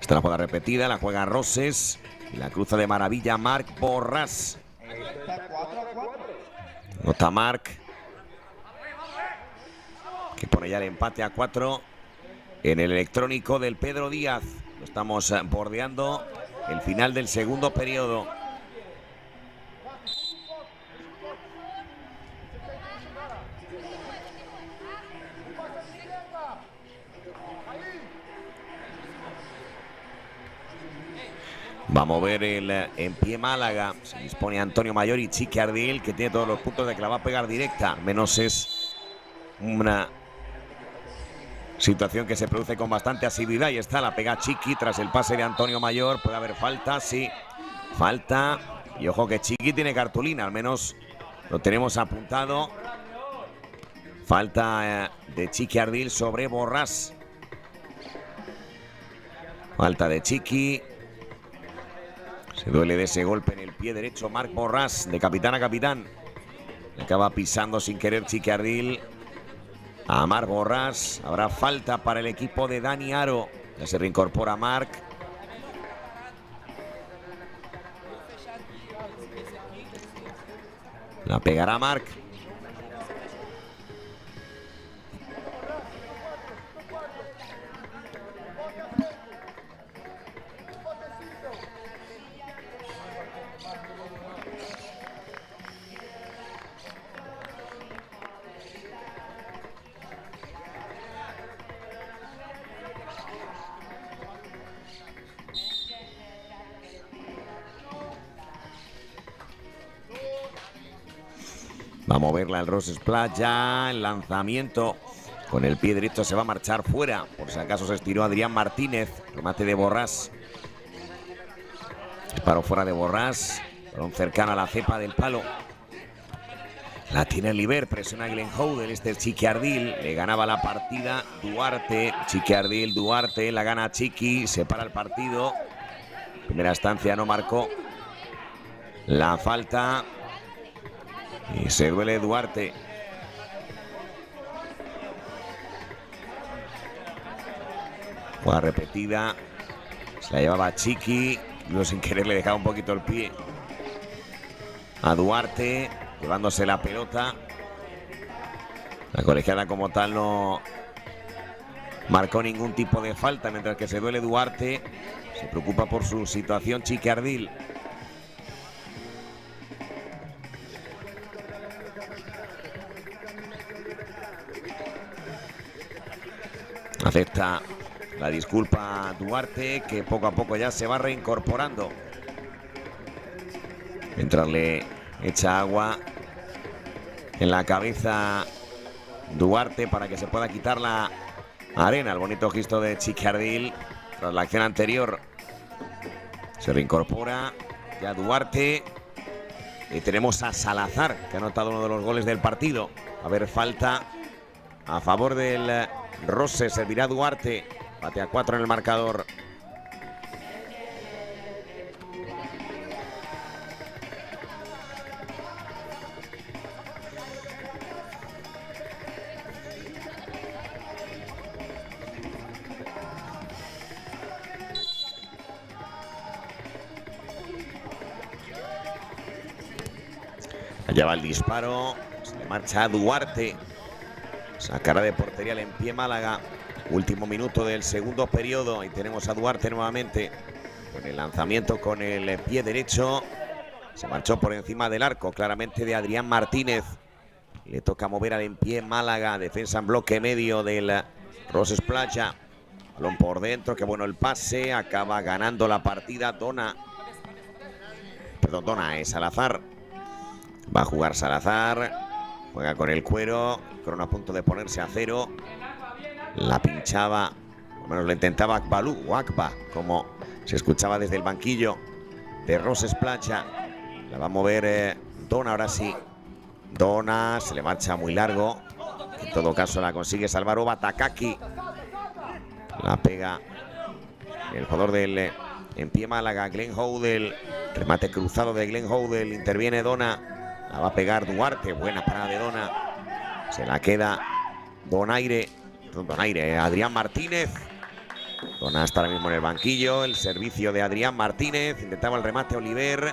Esta es la jugada repetida, la juega Roses y la cruza de maravilla Marc Borrás. Nota Marc, que pone ya el empate a 4. en el electrónico del Pedro Díaz. Estamos bordeando el final del segundo periodo. Va a mover el en pie Málaga. Se dispone Antonio Mayor y Chiqui Ardil, que tiene todos los puntos de que la va a pegar directa. Menos es una situación que se produce con bastante asiduidad. Y está, la pega Chiqui tras el pase de Antonio Mayor. Puede haber falta, sí. Falta. Y ojo que Chiqui tiene cartulina, al menos lo tenemos apuntado. Falta de Chiqui Ardil sobre Borràs. Falta de Chiqui. Se duele de ese golpe en el pie derecho Marc Borràs, de capitán a capitán. Le acaba pisando sin querer Chiqui Ardil a Marc Borràs. Habrá falta para el equipo de Dani Aro. Ya se reincorpora Marc. La pegará Marc. Va a moverla el Roses Playa. El lanzamiento con el pie derecho se va a marchar fuera. Por si acaso se estiró Adrián Martínez. Remate de Borràs. Disparo fuera de Borràs. Balón cercano a la cepa del palo. La tiene el Liber. Presiona Glenn Hoddle. Este es Chiqui Ardil. Le ganaba la partida Duarte. Chiqui Ardil, Duarte. La gana Chiqui. Se para el partido. Primera estancia no marcó la falta. Y se duele Duarte. Jugada repetida. Se la llevaba Chiqui. No, sin querer le dejaba un poquito el pie a Duarte, llevándose la pelota. La colegiada como tal no marcó ningún tipo de falta, mientras que se duele Duarte. Se preocupa por su situación Chiqui Ardil. Acepta la disculpa Duarte, que poco a poco ya se va reincorporando. Mientras le echa agua en la cabeza Duarte para que se pueda quitar la arena. El bonito gesto de Chiqui Ardil tras la acción anterior. Se reincorpora ya Duarte. Y tenemos a Salazar, que ha anotado uno de los goles del partido. A ver, falta a favor del Roses. Servirá Duarte. Bate a 4 en el marcador. Allá va el disparo. Se le marcha a Duarte. Sacará de portería el en pie Málaga. Último minuto del segundo periodo. Y tenemos a Duarte nuevamente. Con el lanzamiento con el pie derecho. Se marchó por encima del arco. Claramente de Adrián Martínez. Le toca mover al en pie Málaga. Defensa en bloque medio del Roses Playa. Balón por dentro. Qué bueno el pase. Acaba ganando la partida Dona. Perdón, Dona es Salazar. Va a jugar Salazar. Juega con el cuero. Crono a punto de ponerse a 0. La pinchaba. Por lo menos le intentaba Akbalú o Akba, como se escuchaba desde el banquillo de Roses Playa. La va a mover Dona ahora sí. Dona se le marcha muy largo. En todo caso la consigue salvar Oba Takaki. La pega el jugador del en pie Málaga, Glenn Hoddle. Remate cruzado de Glenn Hoddle. Interviene Dona. La va a pegar Duarte. Buena parada de Dona. Se la queda Donaire. Adrián Martínez. Dona está ahora mismo en el banquillo. El servicio de Adrián Martínez. Intentaba el remate Oliver.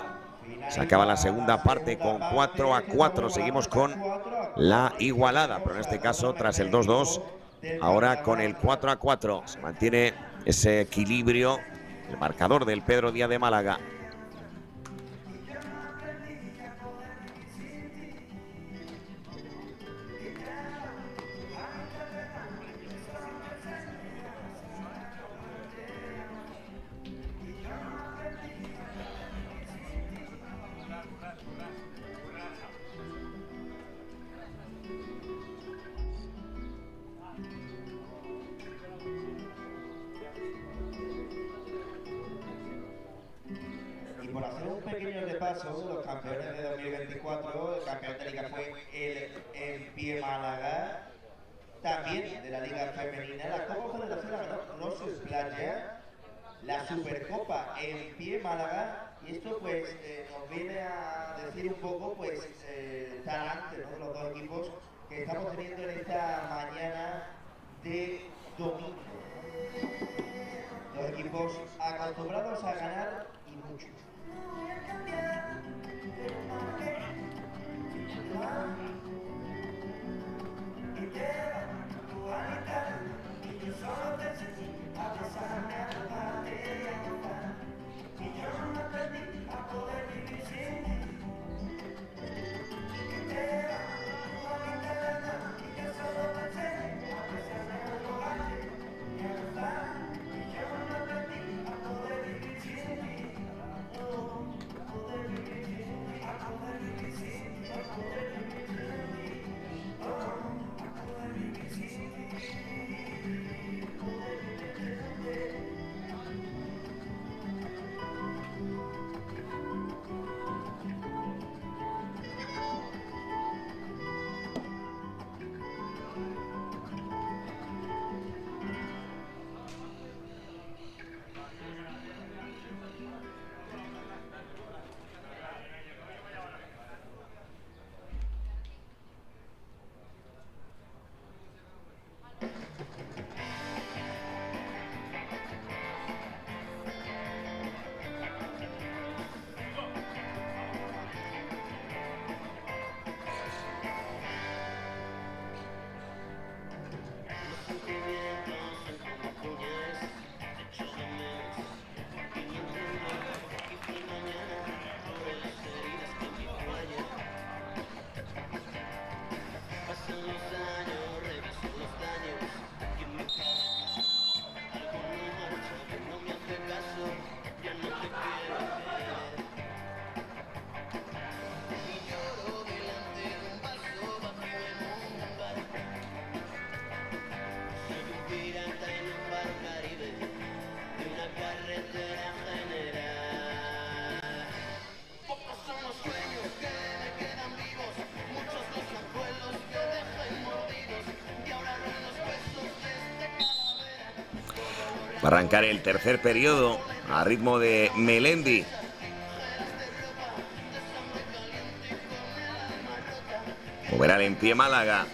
Se acaba la segunda parte con 4-4. Seguimos con la igualada. Pero en este caso, tras el 2-2, ahora con el 4-4. Se mantiene ese equilibrio, el marcador del Pedro Díaz de Málaga. Y por hacer un pequeño repaso, los campeones de 2024, el campeón de liga fue el Pie Málaga, también de la liga femenina, la Copa Federación la ganó Roses Playa, la Supercopa el Pie Málaga, y esto pues nos viene a decir un poco pues talante, ¿no?, de los dos equipos que estamos teniendo en esta mañana de domingo. Dos equipos acostumbrados a ganar y mucho. Va a arrancar el tercer periodo a ritmo de Melendi. Moverá en pie Málaga.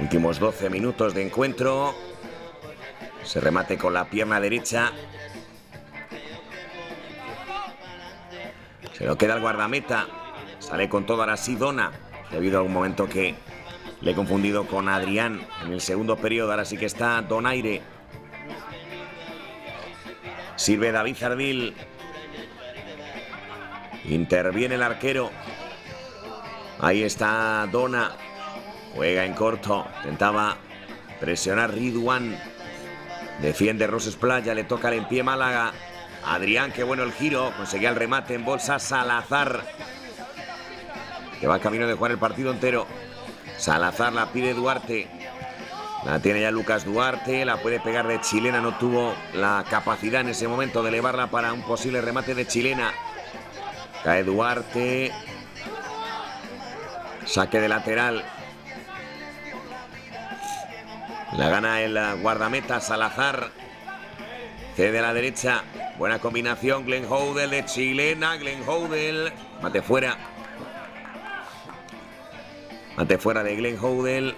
Últimos 12 minutos de encuentro. Se remate con la pierna derecha. Se lo queda el guardameta. Sale con todo ahora sí Dona. Ha habido algún momento que le he confundido con Adrián en el segundo periodo. Ahora sí que está Donaire. Sirve David Zardil. Interviene el arquero. Ahí está Dona. Juega en corto. Intentaba presionar Ridwan. Defiende Roses Playa. Le toca el en pie Málaga. Adrián, qué bueno el giro. Conseguía el remate en bolsa. Salazar, que va camino de jugar el partido entero. Salazar la pide Duarte. La tiene ya Lucas Duarte. La puede pegar de chilena. No tuvo la capacidad en ese momento de elevarla para un posible remate de chilena. Cae Duarte. Saque de lateral. La gana el guardameta Salazar. Cede a la derecha. Buena combinación. Glenn Houdel de chilena. Glenn Houdel. Mate fuera. Mate fuera de Glenn Houdel.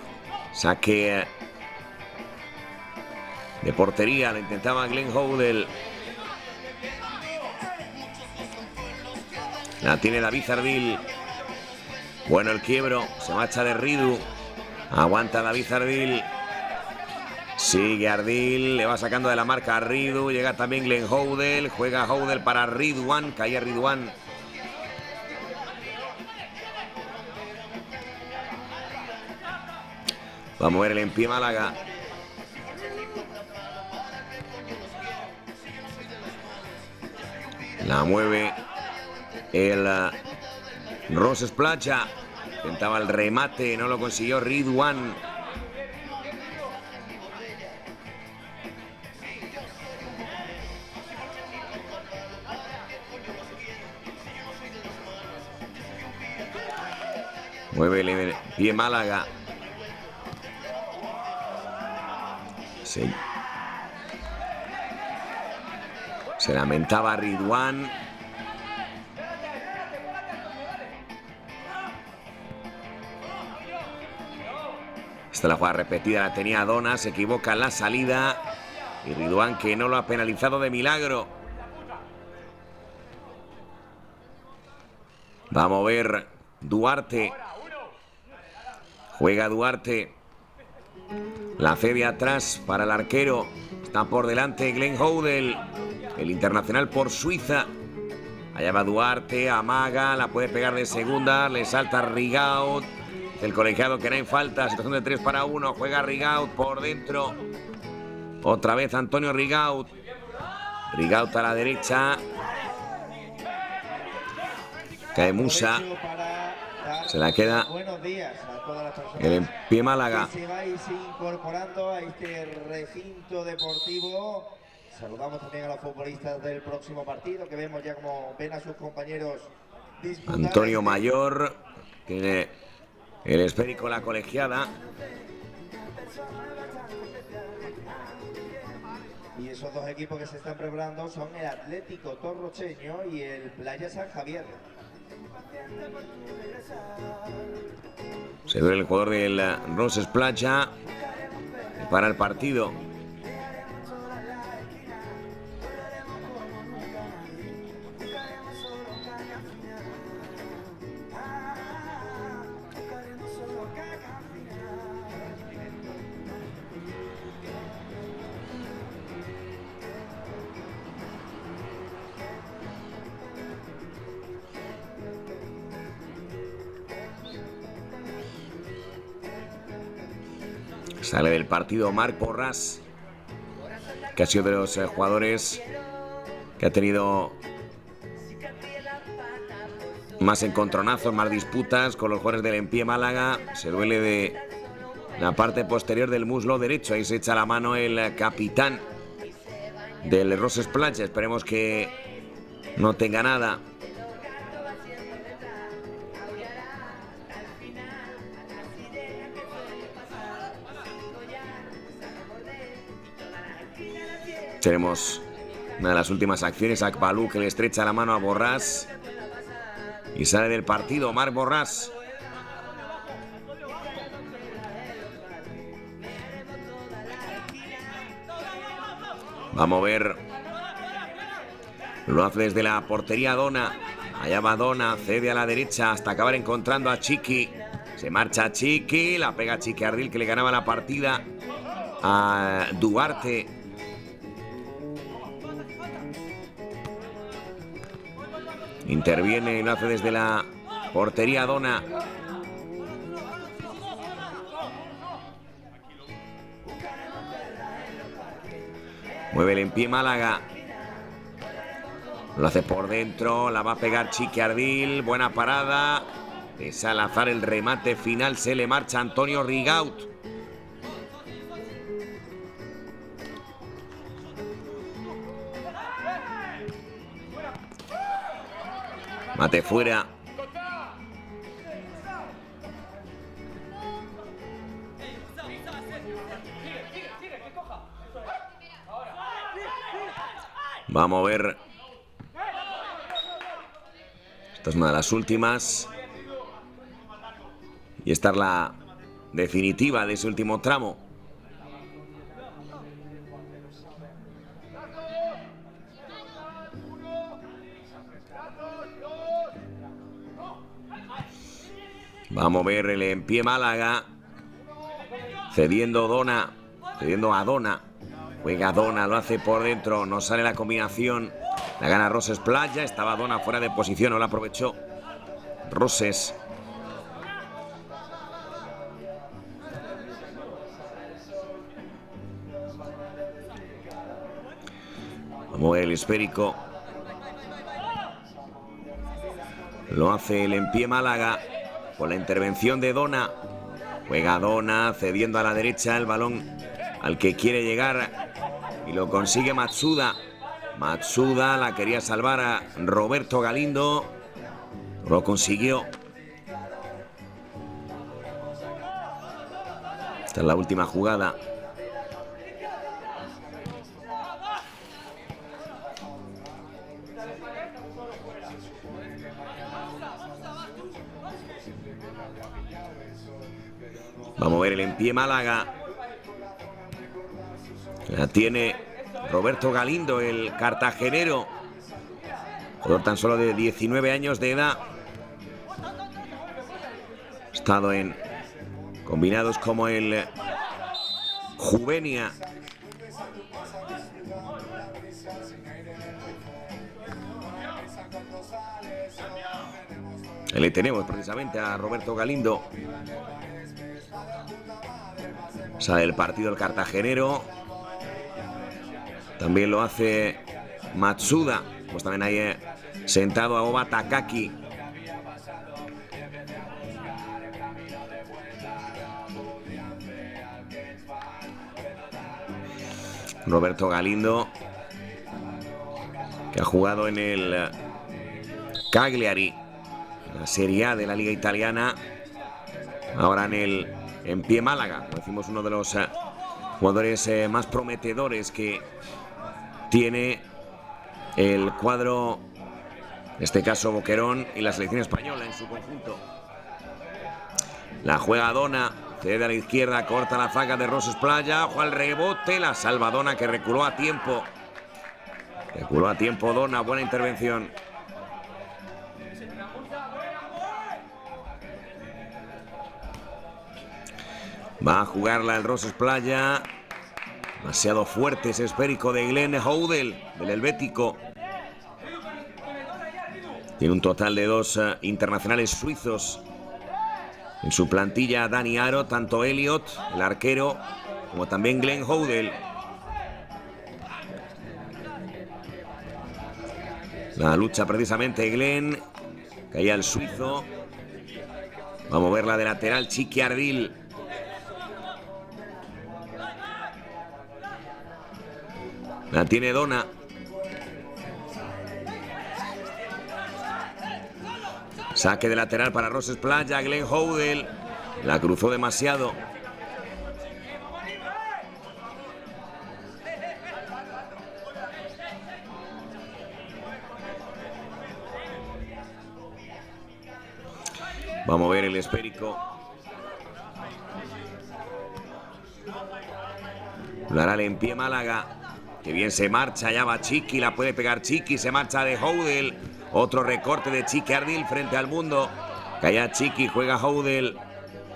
Saque de portería. Lo intentaba Glenn Houdel. La tiene David Ardil. Bueno el quiebro. Se marcha de Ridu. Aguanta David Ardil. Sigue Ardil. Le va sacando de la marca a Ridu. Llega también Glenn Houdel. Juega Houdel para Ridwan. Caía Ridwan. Vamos a ver el en pie Málaga. La mueve el Roses Playa. Intentaba el remate, no lo consiguió Ridwan. Mueve el pie Málaga. Sí. Se lamentaba Ridwan. Esta es la jugada repetida, la tenía Dona, se equivoca en la salida. Y Ridwan que no lo ha penalizado de milagro. Vamos a ver Duarte. Juega Duarte. La cede atrás para el arquero. Está por delante Glenn Houdel, el internacional por Suiza. Allá va Duarte, amaga, la puede pegar de segunda, le salta Rigaud. El colegiado que no hay falta, situación de 3 para 1. Juega Rigaud por dentro. Otra vez Antonio Rigaud. Rigaud a la derecha. Cae Musa. Se la queda. Buenos días a todas las personas. El en pie Málaga. Que se vais incorporando a este recinto deportivo. Saludamos también a los futbolistas del próximo partido, que vemos ya como ven a sus compañeros disputar. Antonio Mayor tiene el esférico, la colegiada. Y esos dos equipos que se están preparando son el Atlético Torrocheño y el Playa San Javier. Se ve el jugador del Roses Playa para el partido. Sale del partido Marc Borràs, que ha sido de los jugadores que ha tenido más encontronazos, más disputas con los jugadores del en pie Málaga. Se duele de la parte posterior del muslo derecho. Ahí se echa la mano el capitán del Roses Playa. Esperemos que no tenga nada. Tenemos una de las últimas acciones. Akbalú que le estrecha la mano a Borràs. Y sale del partido Marc Borràs. Vamos a ver. Lo hace desde la portería Dona. Allá va Dona, cede a la derecha hasta acabar encontrando a Chiqui. Se marcha Chiqui, la pega Chiqui Ardil que le ganaba la partida a Duarte. Interviene y lo hace desde la portería Dona. Mueve el en pie Málaga. Lo hace por dentro. La va a pegar Chiqui Ardil. Buena parada. De Salazar el remate final. Se le marcha Antonio Rigaud. Mate fuera. Vamos a ver. Esta es una de las últimas. Y esta es la definitiva de ese último tramo. Vamos a ver el en pie Málaga. Cediendo a Dona. Juega Dona, lo hace por dentro. No sale la combinación. La gana Roses Playa. Estaba Dona fuera de posición, no la aprovechó Roses. Vamos a ver el esférico. Lo hace el en pie Málaga. Con la intervención de Dona. Juega Dona, cediendo a la derecha el balón al que quiere llegar. Y lo consigue Matsuda. Matsuda la quería salvar a Roberto Galindo. Lo consiguió. Esta es la última jugada. Vamos a ver el en pie Málaga. La tiene Roberto Galindo, el cartagenero. Jugador tan solo de 19 años de edad. Ha estado en combinados como el Juvenia. Ahí le tenemos precisamente a Roberto Galindo. Sale el partido el cartagenero. También lo hace Matsuda. Pues también ahí sentado a Oba Takaki. Roberto Galindo, que ha jugado en el Cagliari, la Serie A de la Liga Italiana. Ahora en pie Málaga, como decimos, uno de los jugadores más prometedores que tiene el cuadro, en este caso Boquerón, y la selección española en su conjunto. La juega Dona, cede a la izquierda, corta la zaga de Roses Playa, juega el rebote, la salva Dona, que reculó a tiempo. Reculó a tiempo Dona, buena intervención. Va a jugarla el Roses Playa. Demasiado fuerte ese esférico de Glenn Hoddle, del helvético. Tiene un total de 2 internacionales suizos en su plantilla. Dani Aro, tanto Elliot, el arquero, como también Glenn Hoddle. La lucha precisamente Glenn. Caía el suizo. Vamos a ver la de lateral, Chiqui Ardil. La tiene Dona. Saque de lateral para Roses Playa. Glenn Hoddle. La cruzó demasiado. Vamos a ver el esférico. Lo hará el en pie Málaga. Que bien se marcha, ya va Chiqui, la puede pegar Chiqui, se marcha de Hoddle. Otro recorte de Chiqui Ardil frente al mundo. Calla Chiqui, juega Hoddle.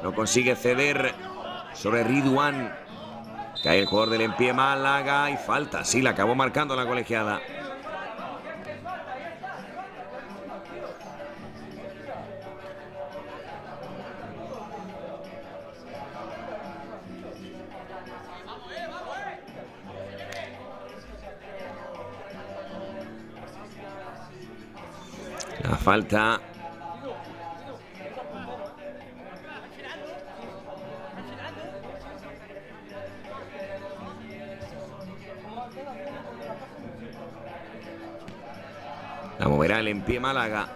No consigue ceder sobre Ridwan. Cae el jugador del en pie Málaga y falta. Sí, la acabó marcando la colegiada. La falta. La moverá el en pie Málaga.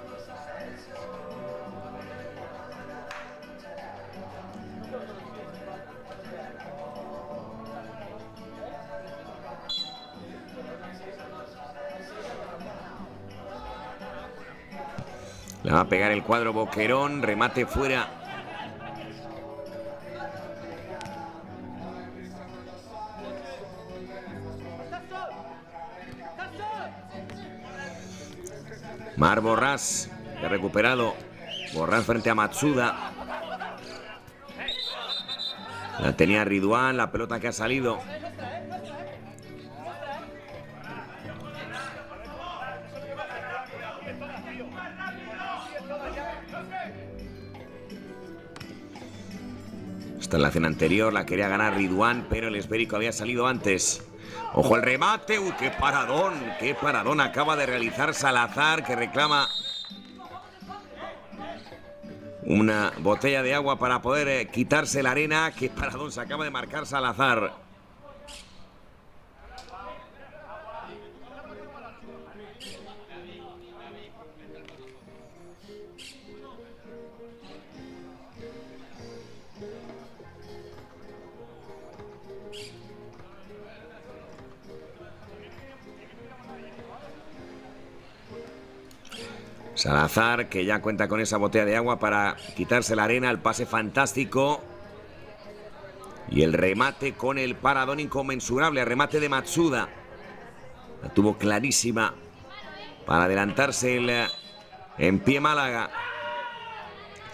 La va a pegar el cuadro Boquerón, remate fuera. Mar Borrás, que ha recuperado. Borrás frente a Matsuda. La tenía Ridwan, la pelota que ha salido. Esta es la acción anterior, la quería ganar Ridwan, pero el esférico había salido antes. ¡Ojo el remate! ¡Uy, qué paradón! ¡Qué paradón acaba de realizar Salazar, que reclama una botella de agua para poder quitarse la arena! ¡Qué paradón se acaba de marcar Salazar! Salazar, que ya cuenta con esa botella de agua para quitarse la arena. El pase fantástico. Y el remate con el paradón inconmensurable. El remate de Matsuda. La tuvo clarísima para adelantarse el en pie Málaga.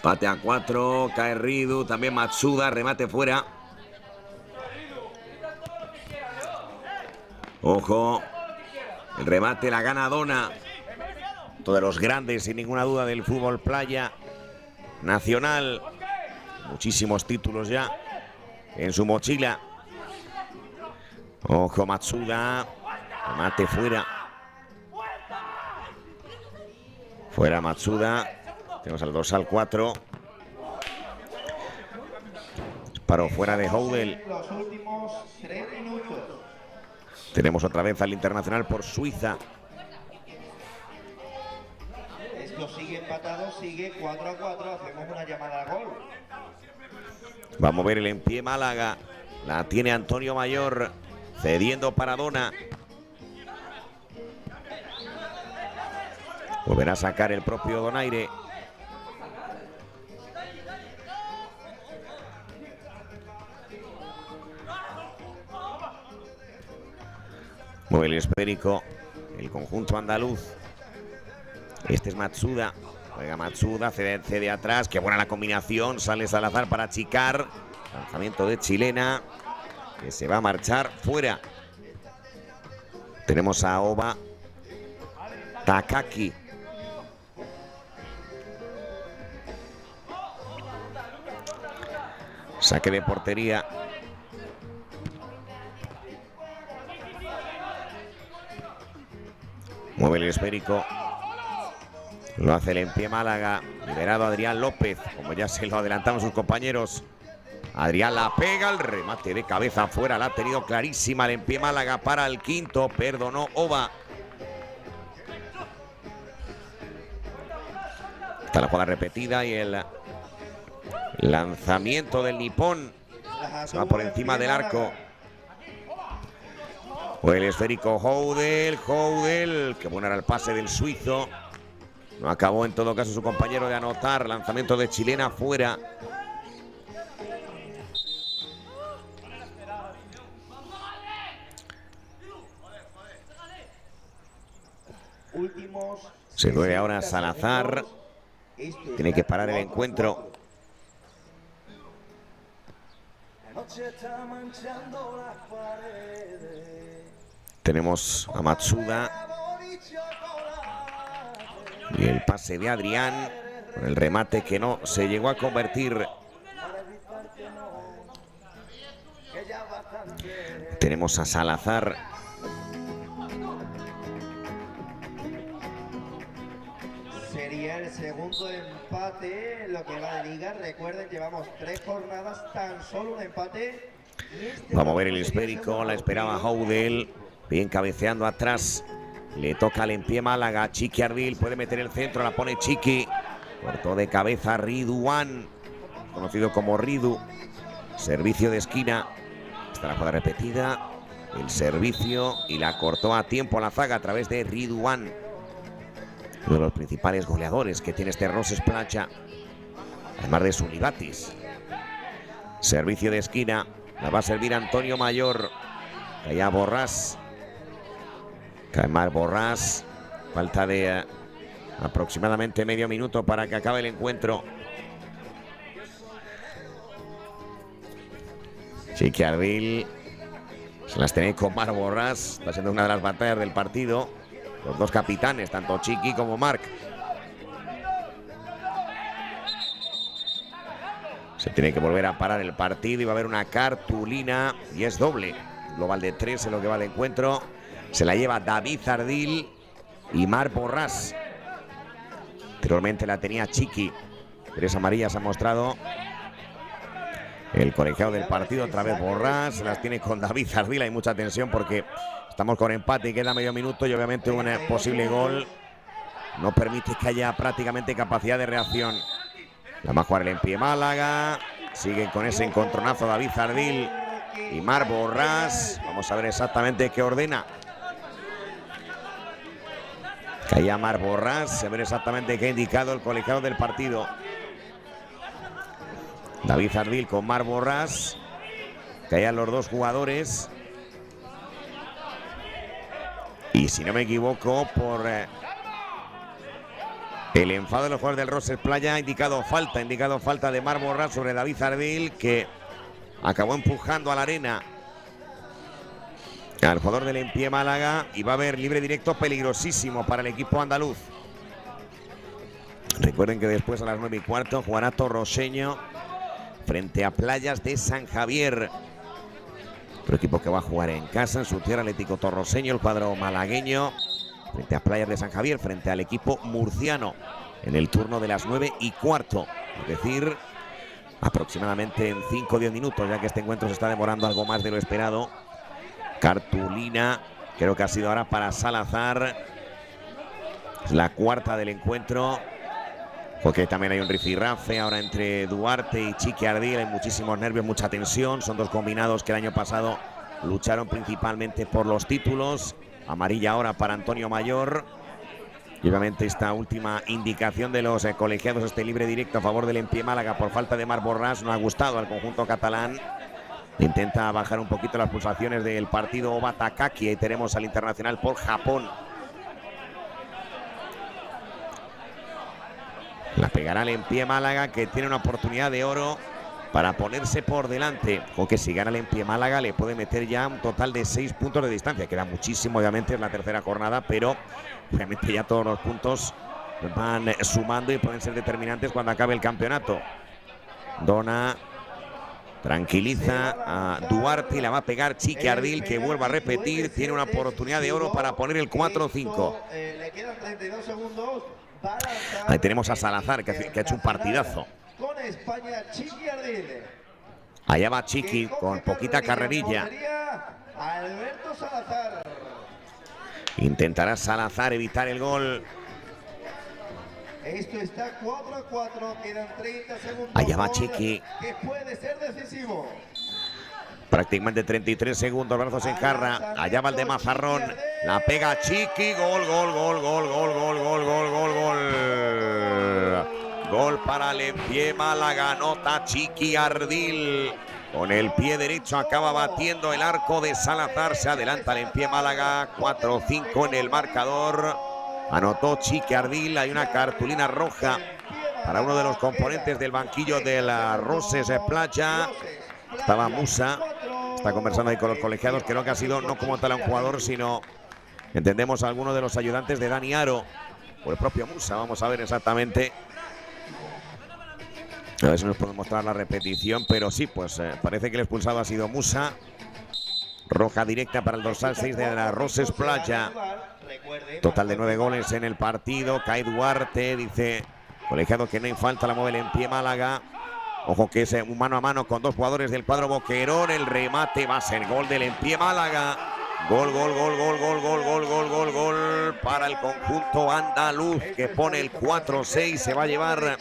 Pate a 4. Cae Ridu. También Matsuda. Remate fuera. Ojo. El remate la gana Dona. Todos los grandes, sin ninguna duda, del fútbol playa nacional. Muchísimos títulos ya en su mochila. Ojo Matsuda. Remate fuera. Fuera Matsuda. Tenemos al 2 al 4. Disparo fuera de Houdel. Los últimos 3 minutos. Tenemos otra vez al internacional por Suiza. Esto sigue empatado, sigue 4 a 4. Hacemos una llamada a gol. Vamos a ver el en pie Málaga. La tiene Antonio Mayor. Cediendo para Dona. Volverá a sacar el propio Donaire. Mueve el esférico. El conjunto andaluz. Este es Matsuda. Juega Matsuda, cede atrás. Qué buena la combinación. Sale Salazar para achicar. Lanzamiento de chilena. Que se va a marchar fuera. Tenemos a Oba Takaki. Saque de portería. Mueve el esférico. Lo hace el en pie Málaga. Liberado Adrián López. Como ya se lo adelantamos sus compañeros. Adrián la pega. El remate de cabeza afuera. La ha tenido clarísima el en pie Málaga para el quinto. Perdonó Oba. Está la jugada repetida y el lanzamiento del nipón. Se va por encima del arco. O el esférico Houdel. Houdel. Qué bueno era el pase del suizo. No acabó en todo caso su compañero de anotar. Lanzamiento de chilena fuera. Se mueve ahora Salazar. Tiene que parar el encuentro. Tenemos a Matsuda. Y el pase de Adrián. Con el remate que no se llegó a convertir. Tenemos a Salazar. Sería el segundo empate en lo que va de liga. Recuerden, llevamos 3 jornadas, tan solo un empate. Vamos a ver el esférico. La esperaba Houdel. Bien cabeceando atrás. Le toca al en pie Málaga. Chiqui Ardil puede meter el centro. La pone Chiqui. Cortó de cabeza Ridwan, conocido como Ridu. Servicio de esquina. Está la jugada repetida. El servicio y la cortó a tiempo a la zaga a través de Ridwan. Uno de los principales goleadores que tiene este Roses Placha. Además de Sulibatis. Servicio de esquina. La va a servir Antonio Mayor. Allá Borrás. Caemar Borrás. Falta de aproximadamente medio minuto para que acabe el encuentro. Chiqui Ardil se las tiene con Marc Borràs. Está siendo una de las batallas del partido. Los dos capitanes, tanto Chiqui como Marc. Se tiene que volver a parar el partido y va a haber una cartulina y es doble. Global de 3 en lo que va el encuentro. Se la lleva David Ardil y Marc Borràs. Anteriormente la tenía Chiqui. 3 amarillas ha mostrado el colegiado del partido. Otra vez Borràs. Se las tiene con David Ardil. Hay mucha tensión porque estamos con empate y queda medio minuto. Y obviamente un posible gol no permite que haya prácticamente capacidad de reacción. La va a jugar el Empie Málaga. Siguen con ese encontronazo David Ardil y Marc Borràs. Vamos a ver exactamente qué ordena. Caía Marc Borràs. A ver exactamente qué ha indicado el colegiado del partido. David Ardil con Marc Borràs. Caían los dos jugadores. Y si no me equivoco, por el enfado de los jugadores del Roses Playa ha indicado falta de Marc Borràs sobre David Ardil, que acabó empujando a la arena al jugador del Empie Málaga y va a haber libre directo peligrosísimo para el equipo andaluz. Recuerden que después a las 9:15 jugará Torroseño frente a Playas de San Javier. Otro equipo que va a jugar en casa, en su tierra, Atlético Torroseño, el cuadro malagueño, frente a Playas de San Javier, frente al equipo murciano, en el turno de las 9:15. Es decir, aproximadamente en 5 o 10 minutos, ya que este encuentro se está demorando algo más de lo esperado. Cartulina, creo que ha sido ahora para Salazar. Es la cuarta del encuentro, porque también hay un rifirrafe ahora entre Duarte y Chiqui Ardil. Hay muchísimos nervios, mucha tensión. Son dos combinados que el año pasado lucharon principalmente por los títulos. Amarilla ahora para Antonio Mayor. Y obviamente esta última indicación de los colegiados, este libre directo a favor del Empie Málaga por falta de Marc Borràs, no ha gustado al conjunto catalán. Intenta bajar un poquito las pulsaciones del partido Oba Takaki. Ahí tenemos al internacional por Japón. La pegará el Empie Málaga, que tiene una oportunidad de oro para ponerse por delante. O que si gana el Empie Málaga le puede meter ya un total de 6 puntos de distancia. Queda muchísimo, obviamente, es la tercera jornada, pero obviamente ya todos los puntos van sumando y pueden ser determinantes cuando acabe el campeonato. Dona tranquiliza a Duarte y la va a pegar Chiqui Ardil, que vuelve a repetir. Tiene una oportunidad de oro para poner el 4-5. Le quedan 32 segundos. Ahí tenemos a Salazar, que ha hecho un partidazo. Con España, Chiqui Ardil. Allá va Chiqui con poquita carrerilla. Alberto Salazar. Intentará Salazar evitar el gol. Esto está 4-4, quedan 30 segundos. Allá va Chiqui. Que puede ser decisivo. Prácticamente 33 segundos, brazos en jarra. Allá va el de Mazarrón. La pega Chiqui. Gol, gol, gol, gol, gol, gol, gol, gol, gol, gol. Gol para el Empie Málaga. Anota Chiqui Ardil. Con el pie derecho acaba batiendo el arco de Salazar. Se adelanta el Empie Málaga. 4-5 en el marcador. Anotó Chiqui Ardil. Hay una cartulina roja para uno de los componentes del banquillo de la Roses Playa. Estaba Musa. Está conversando ahí con los colegiados. Creo que ha sido no como tal a un jugador, sino entendemos a alguno de los ayudantes de Dani Aro o el propio Musa. Vamos a ver exactamente. A ver si nos podemos mostrar la repetición, pero sí, pues parece que el expulsado ha sido Musa. Roja directa para el dorsal 6 de la Roses Playa. Total de 9 goles en el partido. Cae Duarte, dice colegiado que no hay falta, la mueve el Empie Málaga. Ojo que es un mano a mano con dos jugadores del cuadro Boquerón. El remate va a ser gol del Empie Málaga. Gol, gol, gol, gol, gol, gol, gol, gol, gol, gol para el conjunto andaluz, que pone el 4-6. Se va a llevar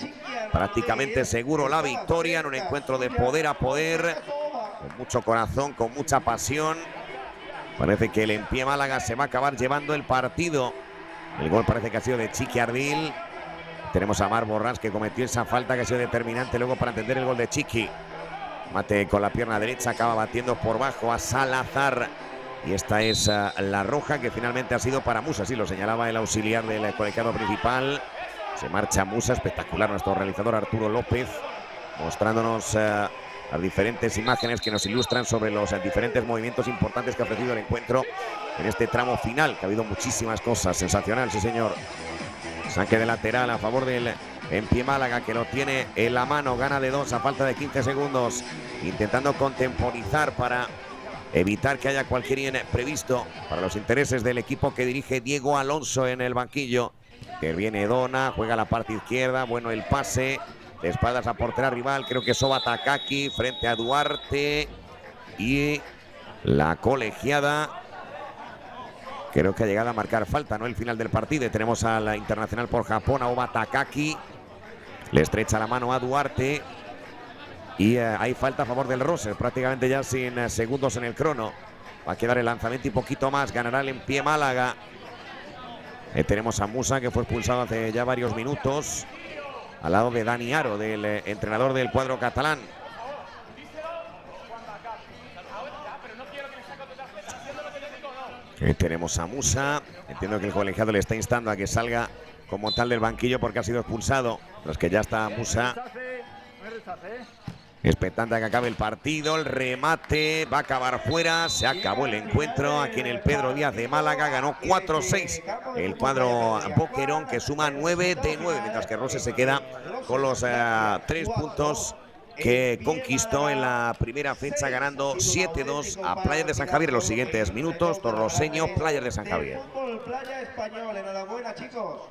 prácticamente seguro la victoria en un encuentro de poder a poder, con mucho corazón, con mucha pasión. Parece que el Empie Málaga se va a acabar llevando el partido. El gol parece que ha sido de Chiqui Ardil. Tenemos a Marc Borràs, que cometió esa falta que ha sido determinante luego para entender el gol de Chiqui. Mate con la pierna derecha, acaba batiendo por bajo a Salazar. Y esta es la roja, que finalmente ha sido para Musa. Sí, lo señalaba el auxiliar del colegiado principal. Se marcha Musa, espectacular nuestro realizador Arturo López, mostrándonos las diferentes imágenes que nos ilustran sobre los diferentes movimientos importantes que ha ofrecido el encuentro en este tramo final, que ha habido muchísimas cosas. Sensacional, sí señor. Saque de lateral a favor del Empie Málaga, que lo tiene en la mano, gana de 2 a falta de 15 segundos, intentando contemporizar para evitar que haya cualquier imprevisto para los intereses del equipo que dirige Diego Alonso en el banquillo. Que viene Dona, juega la parte izquierda, bueno el pase, de espaldas a portera rival, creo que Soba Takaki frente a Duarte y la colegiada. Creo que ha llegado a marcar falta, ¿no? El final del partido. Tenemos a la internacional por Japón, a Oba Takaki. Le estrecha la mano a Duarte. Y hay falta a favor del Roser, prácticamente ya sin segundos en el crono. Va a quedar el lanzamiento y poquito más. Ganará el Empie Málaga. Tenemos a Musa, que fue expulsado hace ya varios minutos, al lado de Dani Aro, del entrenador del cuadro catalán. Tenemos a Musa. Entiendo que el colegiado le está instando a que salga como tal del banquillo porque ha sido expulsado. Los que ya está Musa. Expectante a que acabe el partido. El remate va a acabar fuera. Se acabó el encuentro aquí en el Pedro Díaz de Málaga. Ganó 4-6 el cuadro Boquerón, que suma 9 de 9. Mientras que Rose se queda con los 3 puntos que conquistó en la primera fecha, ganando 7-2 a Playas de San Javier en los siguientes minutos. Torroseño, Playas de San Javier. Playa Español, enhorabuena, chicos.